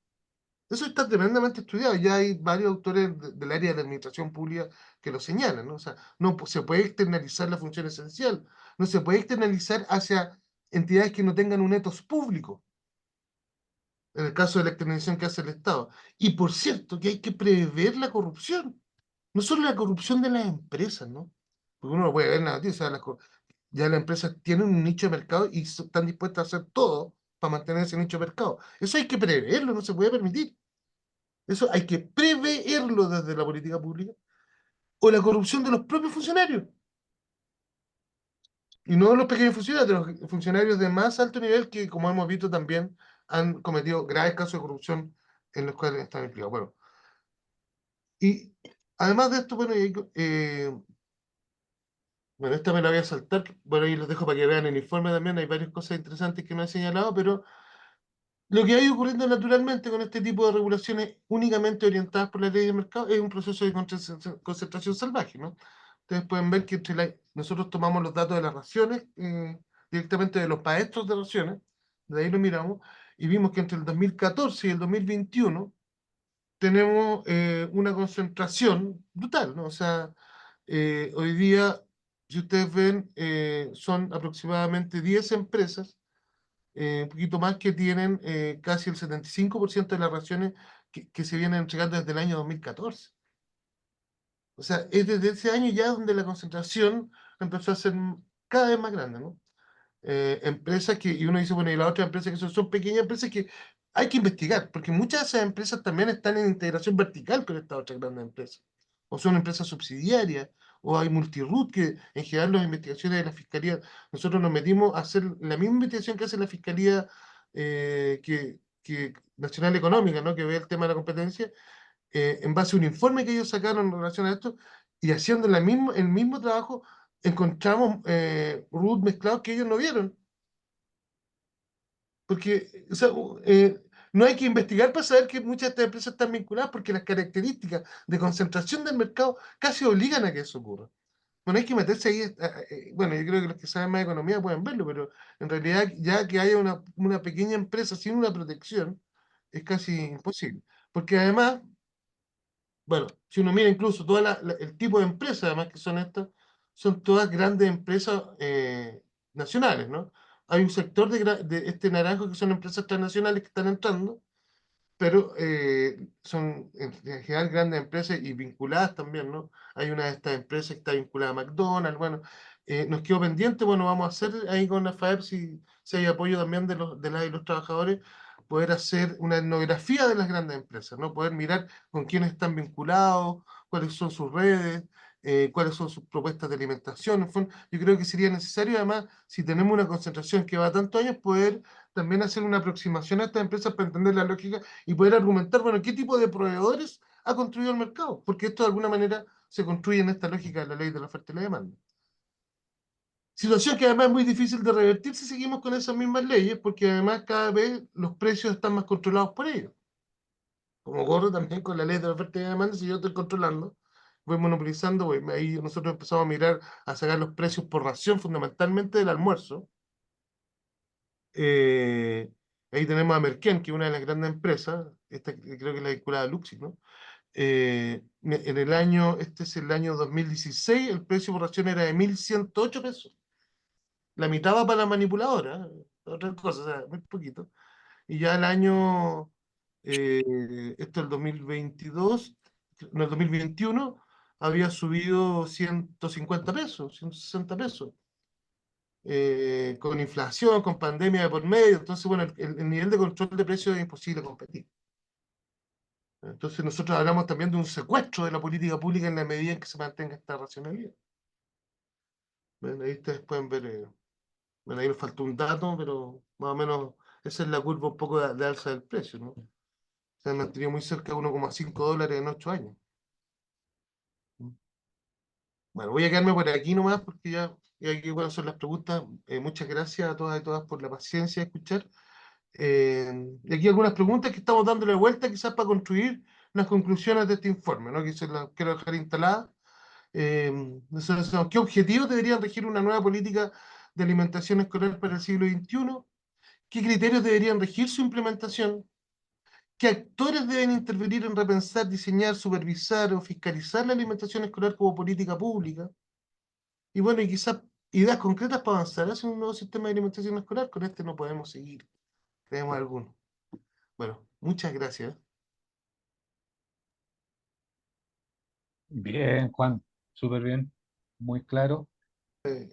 Eso está tremendamente estudiado. Ya hay varios autores del área de la administración pública que lo señalan, ¿no? O sea, no se puede externalizar la función esencial, no se puede externalizar hacia entidades que no tengan un etos público, en el caso de la externalización que hace el Estado. Y por cierto, que hay que prever la corrupción, no solo la corrupción de las empresas, ¿no? Porque uno lo puede ver en la noticia, ya las empresas tienen un nicho de mercado y están dispuestas a hacer todo para mantener ese nicho de mercado. Eso hay que preverlo, no se puede permitir. Eso hay que preverlo desde la política pública. O la corrupción de los propios funcionarios. Y no de los pequeños funcionarios, de los funcionarios de más alto nivel que, como hemos visto, también han cometido graves casos de corrupción en los cuales están implicados. Bueno, y además de esto, bueno, bueno, esta me la voy a saltar. Bueno, ahí los dejo para que vean el informe también. Hay varias cosas interesantes que no he señalado, pero lo que ha ido ocurriendo naturalmente con este tipo de regulaciones únicamente orientadas por la ley de mercado es un proceso de concentración salvaje, ¿no? Ustedes pueden ver que nosotros tomamos los datos de las raciones, directamente de los maestros de raciones, de ahí lo miramos, y vimos que entre el 2014 y el 2021 tenemos una concentración brutal, ¿no? O sea, hoy día, si ustedes ven, son aproximadamente 10 empresas, un poquito más, que tienen casi el 75% de las raciones que se vienen entregando desde el año 2014. O sea, es desde ese año ya donde la concentración empezó a ser cada vez más grande, ¿no? Empresas que, y uno dice, bueno, y las otras empresas que son pequeñas empresas que hay que investigar, porque muchas de esas empresas también están en integración vertical con estas otras grandes empresas, o son empresas subsidiarias, o hay multiroot que en general las investigaciones de la Fiscalía, nosotros nos metimos a hacer la misma investigación que hace la Fiscalía que Nacional Económica, ¿no? Que ve el tema de la competencia, en base a un informe que ellos sacaron en relación a esto, y haciendo el mismo trabajo, encontramos root mezclados que ellos no vieron. Porque o sea, no hay que investigar para saber que muchas de estas empresas están vinculadas, porque las características de concentración del mercado casi obligan a que eso ocurra. Bueno, hay que meterse ahí. Bueno, yo creo que los que saben más de economía pueden verlo, pero en realidad ya que haya una pequeña empresa sin una protección es casi imposible. Porque además, bueno, si uno mira incluso todo el tipo de empresas, además que son estas, son todas grandes empresas nacionales, ¿no? Hay un sector de este naranjo que son empresas transnacionales que están entrando, pero son en general grandes empresas y vinculadas también, ¿no? Hay una de estas empresas que está vinculada a McDonald's, bueno, nos quedó pendiente, bueno, vamos a hacer ahí con la FAEP, si hay apoyo también de las y los trabajadores, poder hacer una etnografía de las grandes empresas, ¿no? Poder mirar con quiénes están vinculados, cuáles son sus redes, cuáles son sus propuestas de alimentación. En fondo, yo creo que sería necesario, además, si tenemos una concentración que va a tantos años, poder también hacer una aproximación a estas empresas para entender la lógica y poder argumentar, bueno, qué tipo de proveedores ha construido el mercado, porque esto de alguna manera se construye en esta lógica de la ley de la oferta y la demanda. Situación que además es muy difícil de revertir si seguimos con esas mismas leyes, porque además cada vez los precios están más controlados por ellos. Como ocurre también con la ley de la oferta y la demanda, si yo estoy controlando, voy monopolizando, ahí nosotros empezamos a mirar, a sacar los precios por ración, fundamentalmente del almuerzo. Eh, Ahí tenemos a Merken, que es una de las grandes empresas, esta creo que es la vinculada a Luxi, ¿no? En el año, este es el año 2016, el precio por ración era de 1.108 pesos. La mitad va para la manipuladora. otra cosa, o sea, muy poquito. Y ya el año, esto el 2022, no, el 2021, había subido 150 pesos, 160 pesos, con inflación, con pandemia de por medio. Entonces, bueno, el nivel de control de precios es imposible competir. Entonces nosotros hablamos también de un secuestro de la política pública en la medida en que se mantenga esta racionalidad. Bueno, ahí ustedes pueden ver, bueno, ahí nos faltó un dato, pero más o menos esa es la curva un poco de alza del precio, ¿no? Se han mantenido muy cerca de 1,5 dólares en 8 años. Bueno, voy a quedarme por aquí nomás porque ya aquí bueno, son las preguntas. Muchas gracias a todas y todas por la paciencia de escuchar. Y aquí algunas preguntas que estamos dándole vuelta quizás para construir las conclusiones de este informe, ¿no? Que se las quiero dejar instaladas. Nosotros decimos, ¿qué objetivos deberían regir una nueva política de alimentación escolar para el siglo XXI? ¿Qué criterios deberían regir su implementación? ¿Qué actores deben intervenir en repensar, diseñar, supervisar o fiscalizar la alimentación escolar como política pública? Y bueno, y quizás ideas concretas para avanzar hacia un nuevo sistema de alimentación escolar. Con este no podemos seguir, creemos algunos. Bueno, muchas gracias. Bien, Juan, súper bien, muy claro. Eh,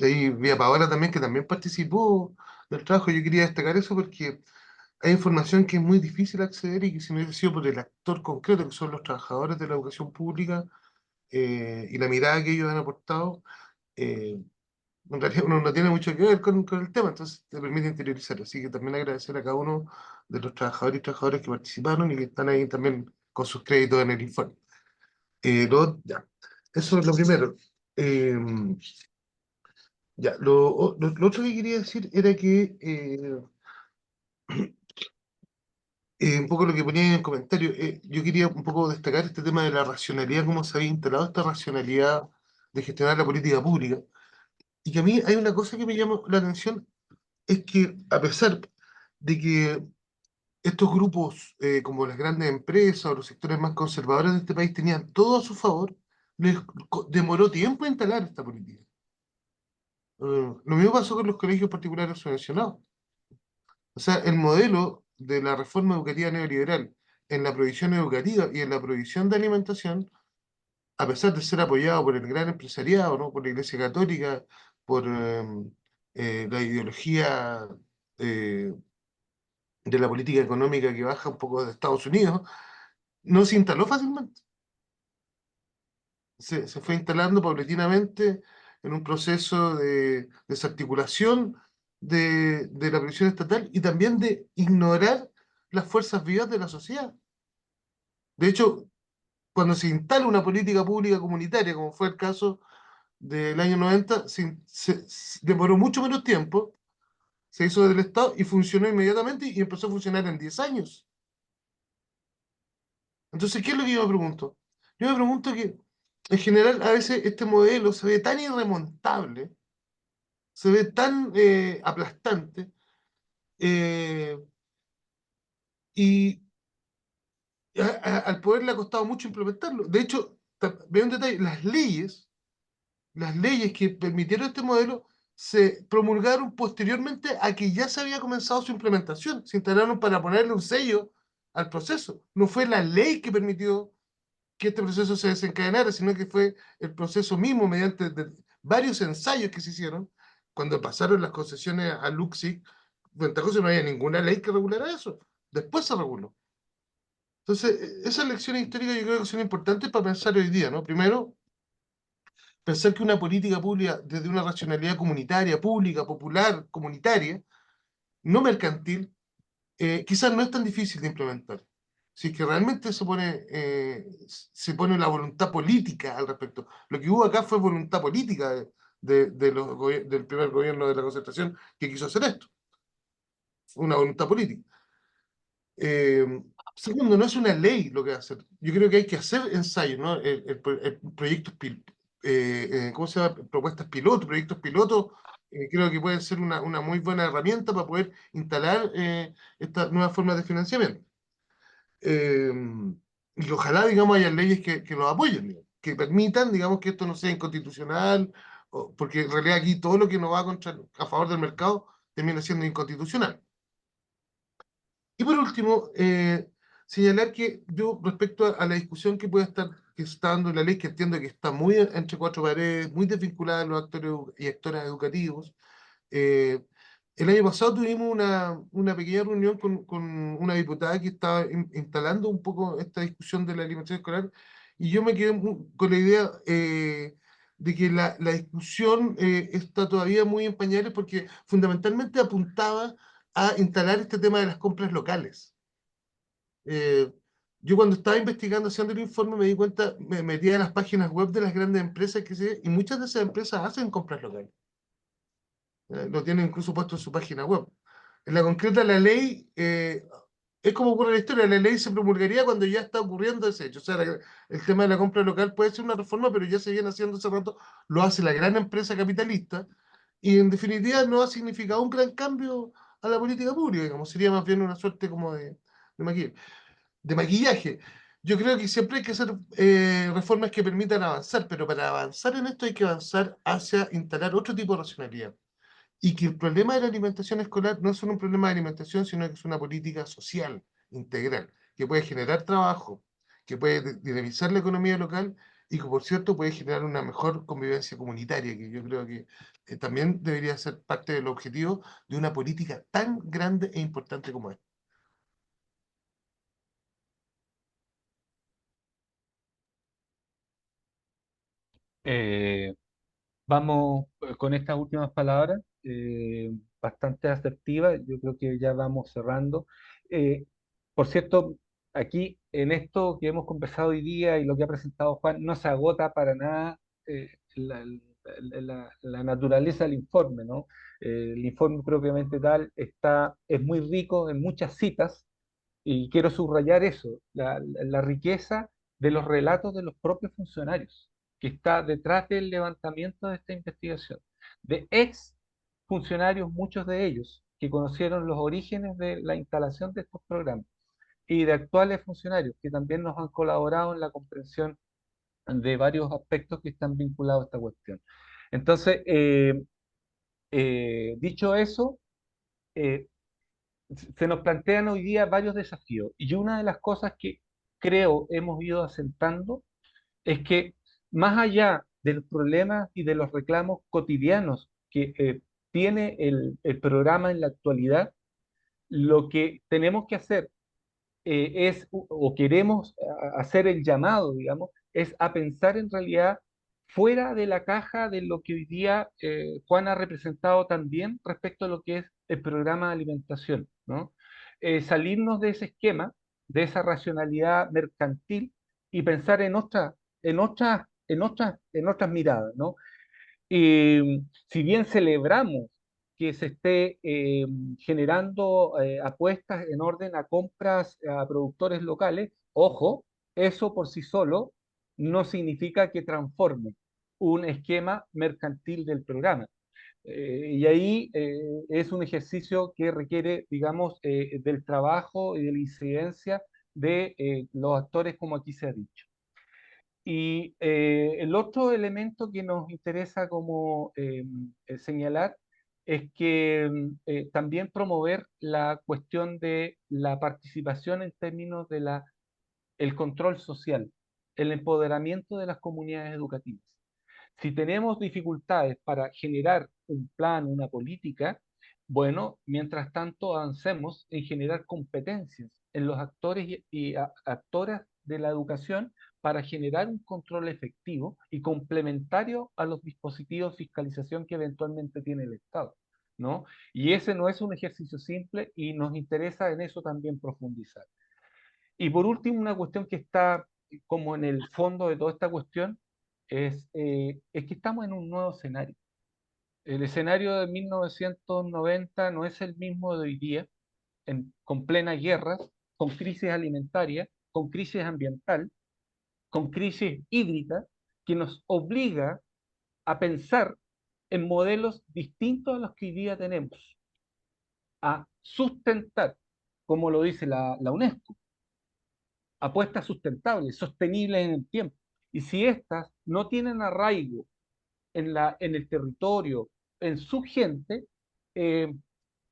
Ahí vi a Paola también, que también participó del trabajo. Yo quería destacar eso porque hay información que es muy difícil acceder y que si no hubiese sido por el actor concreto, que son los trabajadores de la educación pública, y la mirada que ellos han aportado, eh, en realidad uno no tiene mucho que ver con el tema, entonces te permite interiorizar. Así que también agradecer a cada uno de los trabajadores y trabajadoras que participaron y que están ahí también con sus créditos en el informe. Ya, eso es lo primero. Eh, ya, lo otro que quería decir era que un poco lo que ponía en el comentario, yo quería un poco destacar este tema de la racionalidad, cómo se había instalado esta racionalidad de gestionar la política pública. Y que a mí hay una cosa que me llama la atención, es que a pesar de que estos grupos, como las grandes empresas o los sectores más conservadores de este país, tenían todo a su favor, les demoró tiempo instalar esta política. Lo mismo pasó con los colegios particulares subvencionados. O sea, el modelo de la reforma educativa neoliberal en la provisión educativa y en la provisión de alimentación, a pesar de ser apoyado por el gran empresariado, ¿no? Por la Iglesia Católica, por la ideología eh, de la política económica que baja un poco de Estados Unidos, no se instaló fácilmente. Se fue instalando paulatinamente en un proceso de desarticulación de la previsión estatal y también de ignorar las fuerzas vivas de la sociedad. De hecho, cuando se instala una política pública comunitaria, como fue el caso del año 90, se demoró mucho menos tiempo, se hizo desde el Estado y funcionó inmediatamente y empezó a funcionar en 10 años. Entonces, ¿qué es lo que yo me pregunto? Yo me pregunto que en general a veces este modelo se ve tan irremontable, se ve tan aplastante, eh, y al poder le ha costado mucho implementarlo. De hecho, veo un detalle, las leyes que permitieron este modelo se promulgaron posteriormente a que ya se había comenzado su implementación, se instalaron para ponerle un sello al proceso. No fue la ley que permitió que este proceso se desencadenara, sino que fue el proceso mismo mediante varios ensayos que se hicieron cuando pasaron las concesiones a Luxic. Ventajoso, no había ninguna ley que regulara eso. Después se reguló. Entonces, esas lecciones históricas yo creo que son importantes para pensar hoy día, ¿no? Primero, pensar que una política pública desde una racionalidad comunitaria, pública, popular, comunitaria, no mercantil, quizás no es tan difícil de implementar. Si es que realmente se pone la voluntad política al respecto. Lo que hubo acá fue voluntad política del primer gobierno de la concertación que quiso hacer esto. Una voluntad política. Eh, Segundo, no es una ley lo que va a hacer. Yo creo que hay que hacer ensayos, ¿no? Proyectos, ¿cómo se llama? Propuestas piloto, proyectos pilotos, creo que pueden ser una muy buena herramienta para poder instalar estas nuevas formas de financiamiento. Eh, y ojalá, digamos, haya leyes que los apoyen, digamos, que permitan, digamos, que esto no sea inconstitucional, porque en realidad aquí todo lo que no va a favor del mercado termina siendo inconstitucional. Y por último, señalar que yo, respecto a la discusión que puede estar, que se está dando en la ley, que entiendo que está muy entre cuatro paredes, muy desvinculada de los actores y actoras educativos, eh, el año pasado tuvimos una pequeña reunión con una diputada que estaba instalando un poco esta discusión de la alimentación escolar, y yo me quedé con la idea de que la discusión está todavía muy en pañales porque fundamentalmente apuntaba a instalar este tema de las compras locales. Eh, yo cuando estaba investigando, haciendo el informe, me di cuenta, me metí a las páginas web de las grandes empresas y muchas de esas empresas hacen compras locales. Lo tienen incluso puesto en su página web. En la concreta, la ley, es como ocurre en la historia, la ley se promulgaría cuando ya está ocurriendo ese hecho. O sea, el tema de la compra local puede ser una reforma, pero ya se viene haciendo hace rato, lo hace la gran empresa capitalista, y en definitiva no ha significado un gran cambio a la política pública, digamos, sería más bien una suerte como de maquillaje. Yo creo que siempre hay que hacer reformas que permitan avanzar, pero para avanzar en esto hay que avanzar hacia instalar otro tipo de racionalidad. Y que el problema de la alimentación escolar no es solo un problema de alimentación, sino que es una política social integral, que puede generar trabajo, que puede dinamizar la economía local y que, por cierto, puede generar una mejor convivencia comunitaria, que yo creo que también debería ser parte del objetivo de una política tan grande e importante como esta. Eh, Vamos con estas últimas palabras, bastante asertivas. Yo creo que ya vamos cerrando. Eh, por cierto, aquí en esto que hemos conversado hoy día y lo que ha presentado Juan, no se agota para nada la naturaleza del informe, ¿no? El informe propiamente tal es muy rico en muchas citas y quiero subrayar eso, la riqueza de los relatos de los propios funcionarios que está detrás del levantamiento de esta investigación, de ex funcionarios, muchos de ellos, que conocieron los orígenes de la instalación de estos programas, y de actuales funcionarios que también nos han colaborado en la comprensión de varios aspectos que están vinculados a esta cuestión. Entonces, dicho eso, eh, se nos plantean hoy día varios desafíos y una de las cosas que creo hemos ido asentando es que más allá de los problemas y de los reclamos cotidianos que tiene el programa en la actualidad, lo que tenemos que hacer o queremos hacer el llamado, digamos, es a pensar en realidad fuera de la caja de lo que hoy día Juan ha representado también respecto a lo que es el programa de alimentación, ¿no? Salirnos de ese esquema, de esa racionalidad mercantil y pensar en otras miradas, ¿no? Si bien celebramos que se esté generando apuestas en orden a compras a productores locales, ojo, eso por sí solo no significa que transforme un esquema mercantil del programa. Y ahí es un ejercicio que requiere, digamos, del trabajo y de la incidencia de los actores, como aquí se ha dicho. Y el otro elemento que nos interesa como señalar es que también promover la cuestión de la participación en términos de el control social, el empoderamiento de las comunidades educativas. Si tenemos dificultades para generar un plan, una política, bueno, mientras tanto avancemos en generar competencias en los actores y actoras de la educación para generar un control efectivo y complementario a los dispositivos de fiscalización que eventualmente tiene el Estado, ¿no? Y ese no es un ejercicio simple y nos interesa en eso también profundizar. Y por último, una cuestión que está como en el fondo de toda esta cuestión es que estamos en un nuevo escenario. El escenario de 1990 no es el mismo de hoy día, con plenas guerras, con crisis alimentaria, con crisis ambiental, con crisis hídrica, que nos obliga a pensar en modelos distintos a los que hoy día tenemos, a sustentar, como lo dice la UNESCO, apuestas sustentables, sostenibles en el tiempo. Y si éstas no tienen arraigo en el territorio, en su gente, eh,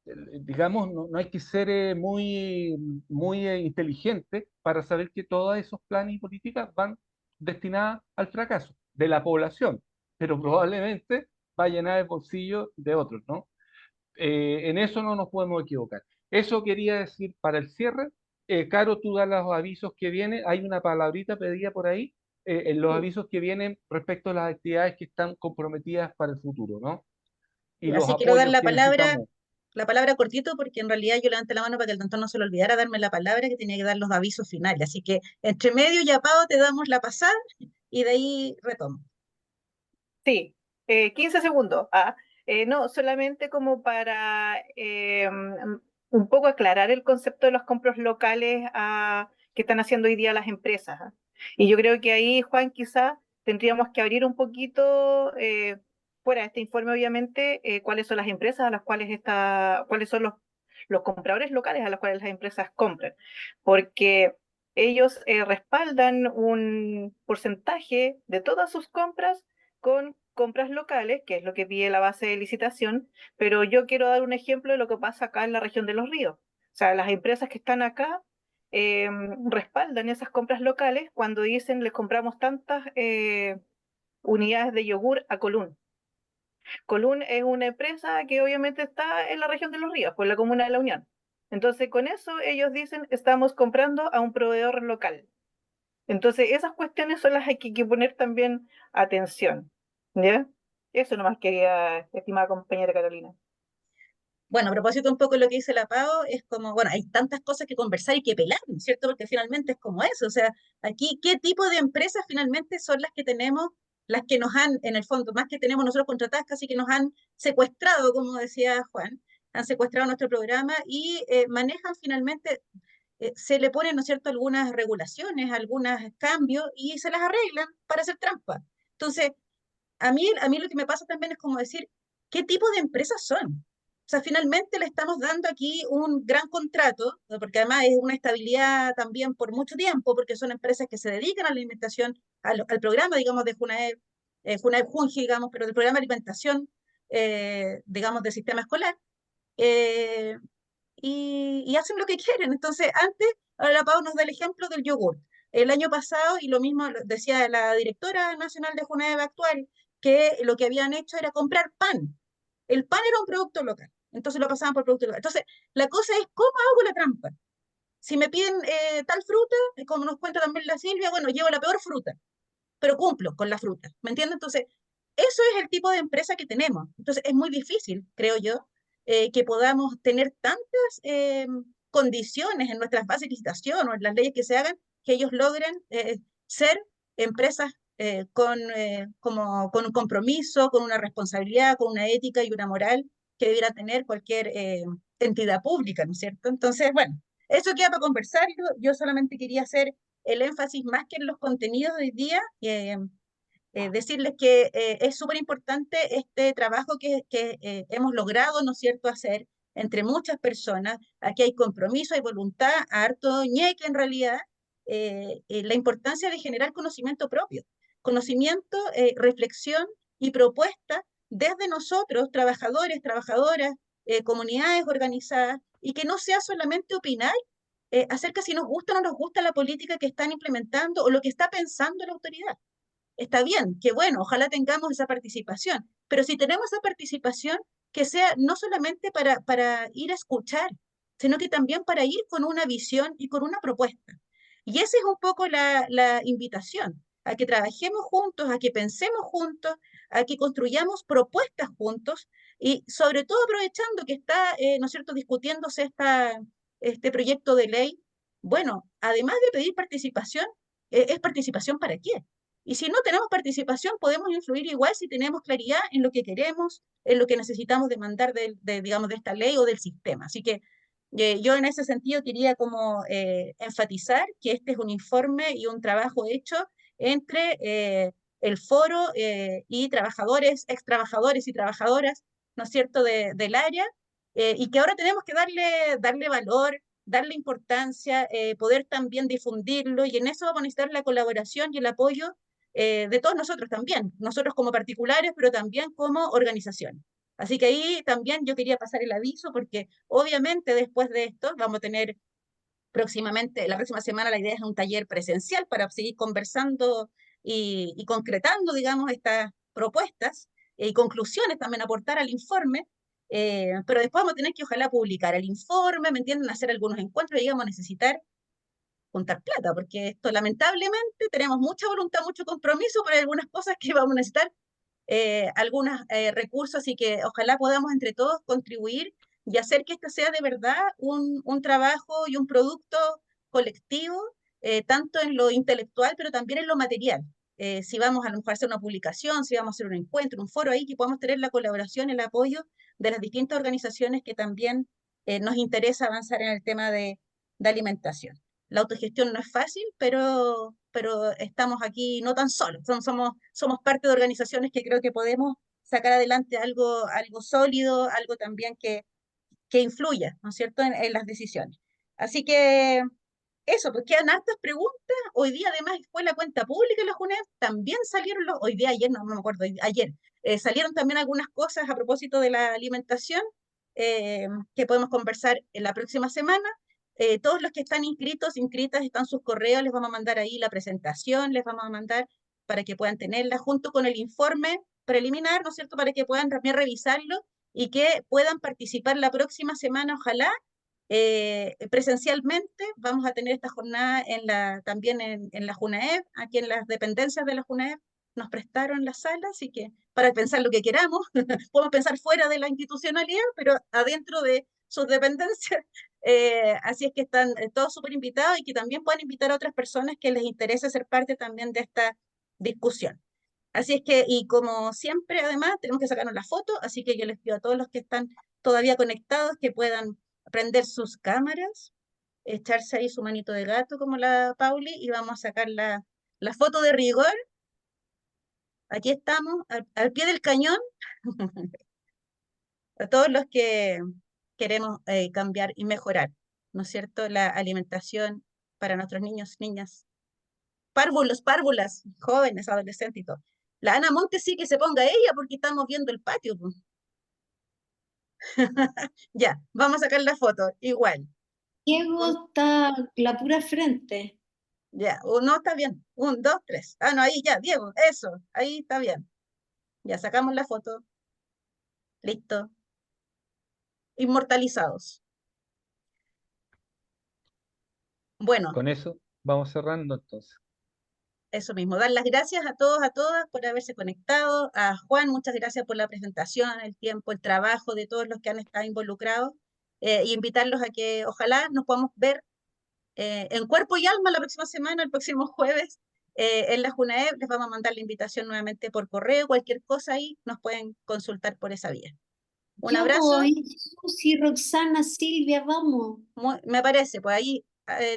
digamos, no hay que ser muy inteligente para saber que todos esos planes y políticas van destinadas al fracaso de la población, pero probablemente va a llenar el bolsillo de otros, ¿no? En eso no nos podemos equivocar. Eso quería decir para el cierre. Caro, tú das los avisos que vienen. Hay una palabrita pedida por ahí en los Sí. avisos que vienen respecto a las actividades que están comprometidas para el futuro, ¿no? Y Y los así quiero dar apoyos que necesitamos. la palabra cortito, porque en realidad yo levanté la mano para que el doctor no se le olvidara darme la palabra que tenía que dar los avisos finales. Así que entre medio y apado te damos la pasada y de ahí retomo. Sí, 15 segundos. No, solamente como para un poco aclarar el concepto de los compras locales que están haciendo hoy día las empresas. Y yo creo que ahí, Juan, quizás tendríamos que abrir un poquito, fuera de este informe, obviamente, cuáles son las empresas a las cuales cuáles son los compradores locales a los cuales las empresas compran. Porque ellos respaldan un porcentaje de todas sus compras con compras locales, que es lo que pide la base de licitación, pero yo quiero dar un ejemplo de lo que pasa acá en la región de Los Ríos. O sea, las empresas que están acá respaldan esas compras locales cuando dicen les compramos tantas unidades de yogur a Colún. Colún es una empresa que obviamente está en la región de Los Ríos, por la comuna de La Unión. Entonces, con eso ellos dicen estamos comprando a un proveedor local. Entonces, esas cuestiones son las que hay que poner también atención. ¿Ya? Eso nomás quería, estimada compañera Carolina. Bueno, a propósito un poco de lo que dice la Pao, es como, bueno, hay tantas cosas que conversar y que pelar, ¿no es cierto? Porque finalmente es como eso, o sea, aquí, ¿qué tipo de empresas finalmente son las que tenemos, las que nos han, en el fondo, más que tenemos nosotros contratadas, casi que nos han secuestrado, como decía Juan, han secuestrado nuestro programa y manejan finalmente, se le ponen, ¿no es cierto?, algunas regulaciones, algunos cambios y se las arreglan para hacer trampa. Entonces, a mí lo que me pasa también es como decir, ¿qué tipo de empresas son? O sea, finalmente le estamos dando aquí un gran contrato, ¿no? Porque además es una estabilidad también por mucho tiempo, porque son empresas que se dedican a la alimentación, al programa, digamos, de FUNAEB, FUNAEB Junji, digamos, pero del programa de alimentación, digamos, del sistema escolar, eh, y hacen lo que quieren. Entonces, antes, ahora la Pau nos da el ejemplo del yogur. El año pasado, y lo mismo decía la directora nacional de FUNAEB actual, que lo que habían hecho era comprar pan. El pan era un producto local, entonces lo pasaban por producto local. Entonces, la cosa es, ¿cómo hago la trampa? Si me piden tal fruta, como nos cuenta también la Silvia, bueno, llevo la peor fruta, pero cumplo con la fruta, ¿me entiendes? Entonces, eso es el tipo de empresa que tenemos. Entonces, es muy difícil, creo yo, que podamos tener tantas condiciones en nuestras bases de licitación o en las leyes que se hagan, que ellos logren ser empresas con un compromiso, con una responsabilidad, con una ética y una moral que debiera tener cualquier entidad pública, ¿no es cierto? Entonces, bueno, eso queda para conversarlo. Yo solamente quería hacer el énfasis más que en los contenidos de hoy día, decirles que es súper importante este trabajo que hemos logrado, ¿no es cierto?, hacer entre muchas personas. Aquí hay compromiso, hay voluntad, harto ñeque en realidad, la importancia de generar conocimiento propio, conocimiento, reflexión y propuesta desde nosotros, trabajadores, trabajadoras, comunidades organizadas, y que no sea solamente opinar acerca si nos gusta o no nos gusta la política que están implementando o lo que está pensando la autoridad. Está bien, que bueno, ojalá tengamos esa participación, pero si tenemos esa participación, que sea no solamente para ir a escuchar, sino que también para ir con una visión y con una propuesta. Y esa es un poco la invitación, a que trabajemos juntos, a que pensemos juntos, a que construyamos propuestas juntos y sobre todo aprovechando que está, ¿no es cierto?, discutiéndose este proyecto de ley. Bueno, además de pedir participación, ¿es participación para qué? Y si no tenemos participación, podemos influir igual si tenemos claridad en lo que queremos, en lo que necesitamos demandar digamos, de esta ley o del sistema. Así que yo en ese sentido quería como enfatizar que este es un informe y un trabajo hecho entre el foro y trabajadores, ex trabajadores y trabajadoras, ¿no es cierto?, del área, y que ahora tenemos que darle valor, darle importancia, poder también difundirlo, y en eso vamos a necesitar la colaboración y el apoyo de todos nosotros también, nosotros como particulares, pero también como organización. Así que ahí también yo quería pasar el aviso porque obviamente después de esto vamos a tener próximamente, la próxima semana la idea es un taller presencial para seguir conversando y concretando, digamos, estas propuestas y conclusiones también aportar al informe, pero después vamos a tener que ojalá publicar el informe, ¿me entienden? Hacer algunos encuentros y vamos a necesitar juntar plata, porque esto lamentablemente tenemos mucha voluntad, mucho compromiso, pero hay algunas cosas que vamos a necesitar algunos recursos, así que ojalá podamos entre todos contribuir y hacer que esto sea de verdad un trabajo y un producto colectivo, tanto en lo intelectual, pero también en lo material. Si vamos a lo mejor a hacer una publicación, si vamos a hacer un encuentro, un foro ahí, que podamos tener la colaboración, el apoyo de las distintas organizaciones que también nos interesa avanzar en el tema de alimentación. La autogestión no es fácil, pero estamos aquí no tan solos, somos parte de organizaciones que creo que podemos sacar adelante algo sólido, algo también que influya, ¿no es cierto?, en las decisiones. Así que eso, pues quedan hartas preguntas. Hoy día además fue la cuenta pública de la JUNED, también salieron hoy día, ayer, no me acuerdo, ayer, salieron también algunas cosas a propósito de la alimentación que podemos conversar en la próxima semana. Todos los que están inscritas, están sus correos, les vamos a mandar ahí la presentación, les vamos a mandar para que puedan tenerla junto con el informe preliminar, ¿no es cierto?, para que puedan también revisarlo y que puedan participar la próxima semana, ojalá, presencialmente. Vamos a tener esta jornada también en la JUNAEV, aquí en las dependencias de la JUNAEV, nos prestaron la sala, así que para pensar lo que queramos, podemos pensar fuera de la institucionalidad, pero adentro de sus dependencias. Así es que están todos súper invitados y que también puedan invitar a otras personas que les interese ser parte también de esta discusión. Así es que, y como siempre, además, tenemos que sacarnos la foto, así que yo les pido a todos los que están todavía conectados que puedan prender sus cámaras, echarse ahí su manito de gato como la Pauli y vamos a sacar la foto de rigor. Aquí estamos, al pie del cañón, a todos los que queremos cambiar y mejorar, ¿no es cierto?, la alimentación para nuestros niños, niñas, párvulos, párvulas, jóvenes, adolescentes y todo. La Ana Montes sí que se ponga ella porque estamos viendo el patio, pues. Ya, vamos a sacar la foto, igual. Diego está la pura frente. Ya, no, está bien. 1, 2, 3. Ah, no, ahí ya, Diego, eso, ahí está bien. Ya sacamos la foto. Listo. Inmortalizados. Bueno, Con eso vamos cerrando entonces. eso mismo. Dar las gracias a todos, a todas por haberse conectado. A Juan, muchas gracias por la presentación, el tiempo, el trabajo de todos los que han estado involucrados. Y invitarlos a que ojalá nos podamos ver en cuerpo y alma la próxima semana, el próximo jueves, en la JUNAEV. Les vamos a mandar la invitación nuevamente por correo, cualquier cosa ahí nos pueden consultar por esa vía. Un Yo abrazo, voy, Susi, Roxana, Silvia, vamos. me parece, pues ahí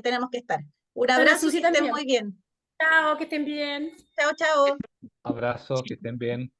tenemos que estar. Un Ana abrazo, Susi que estén también. muy bien. Chao, que estén bien. Chao, chao. Abrazo, que estén bien.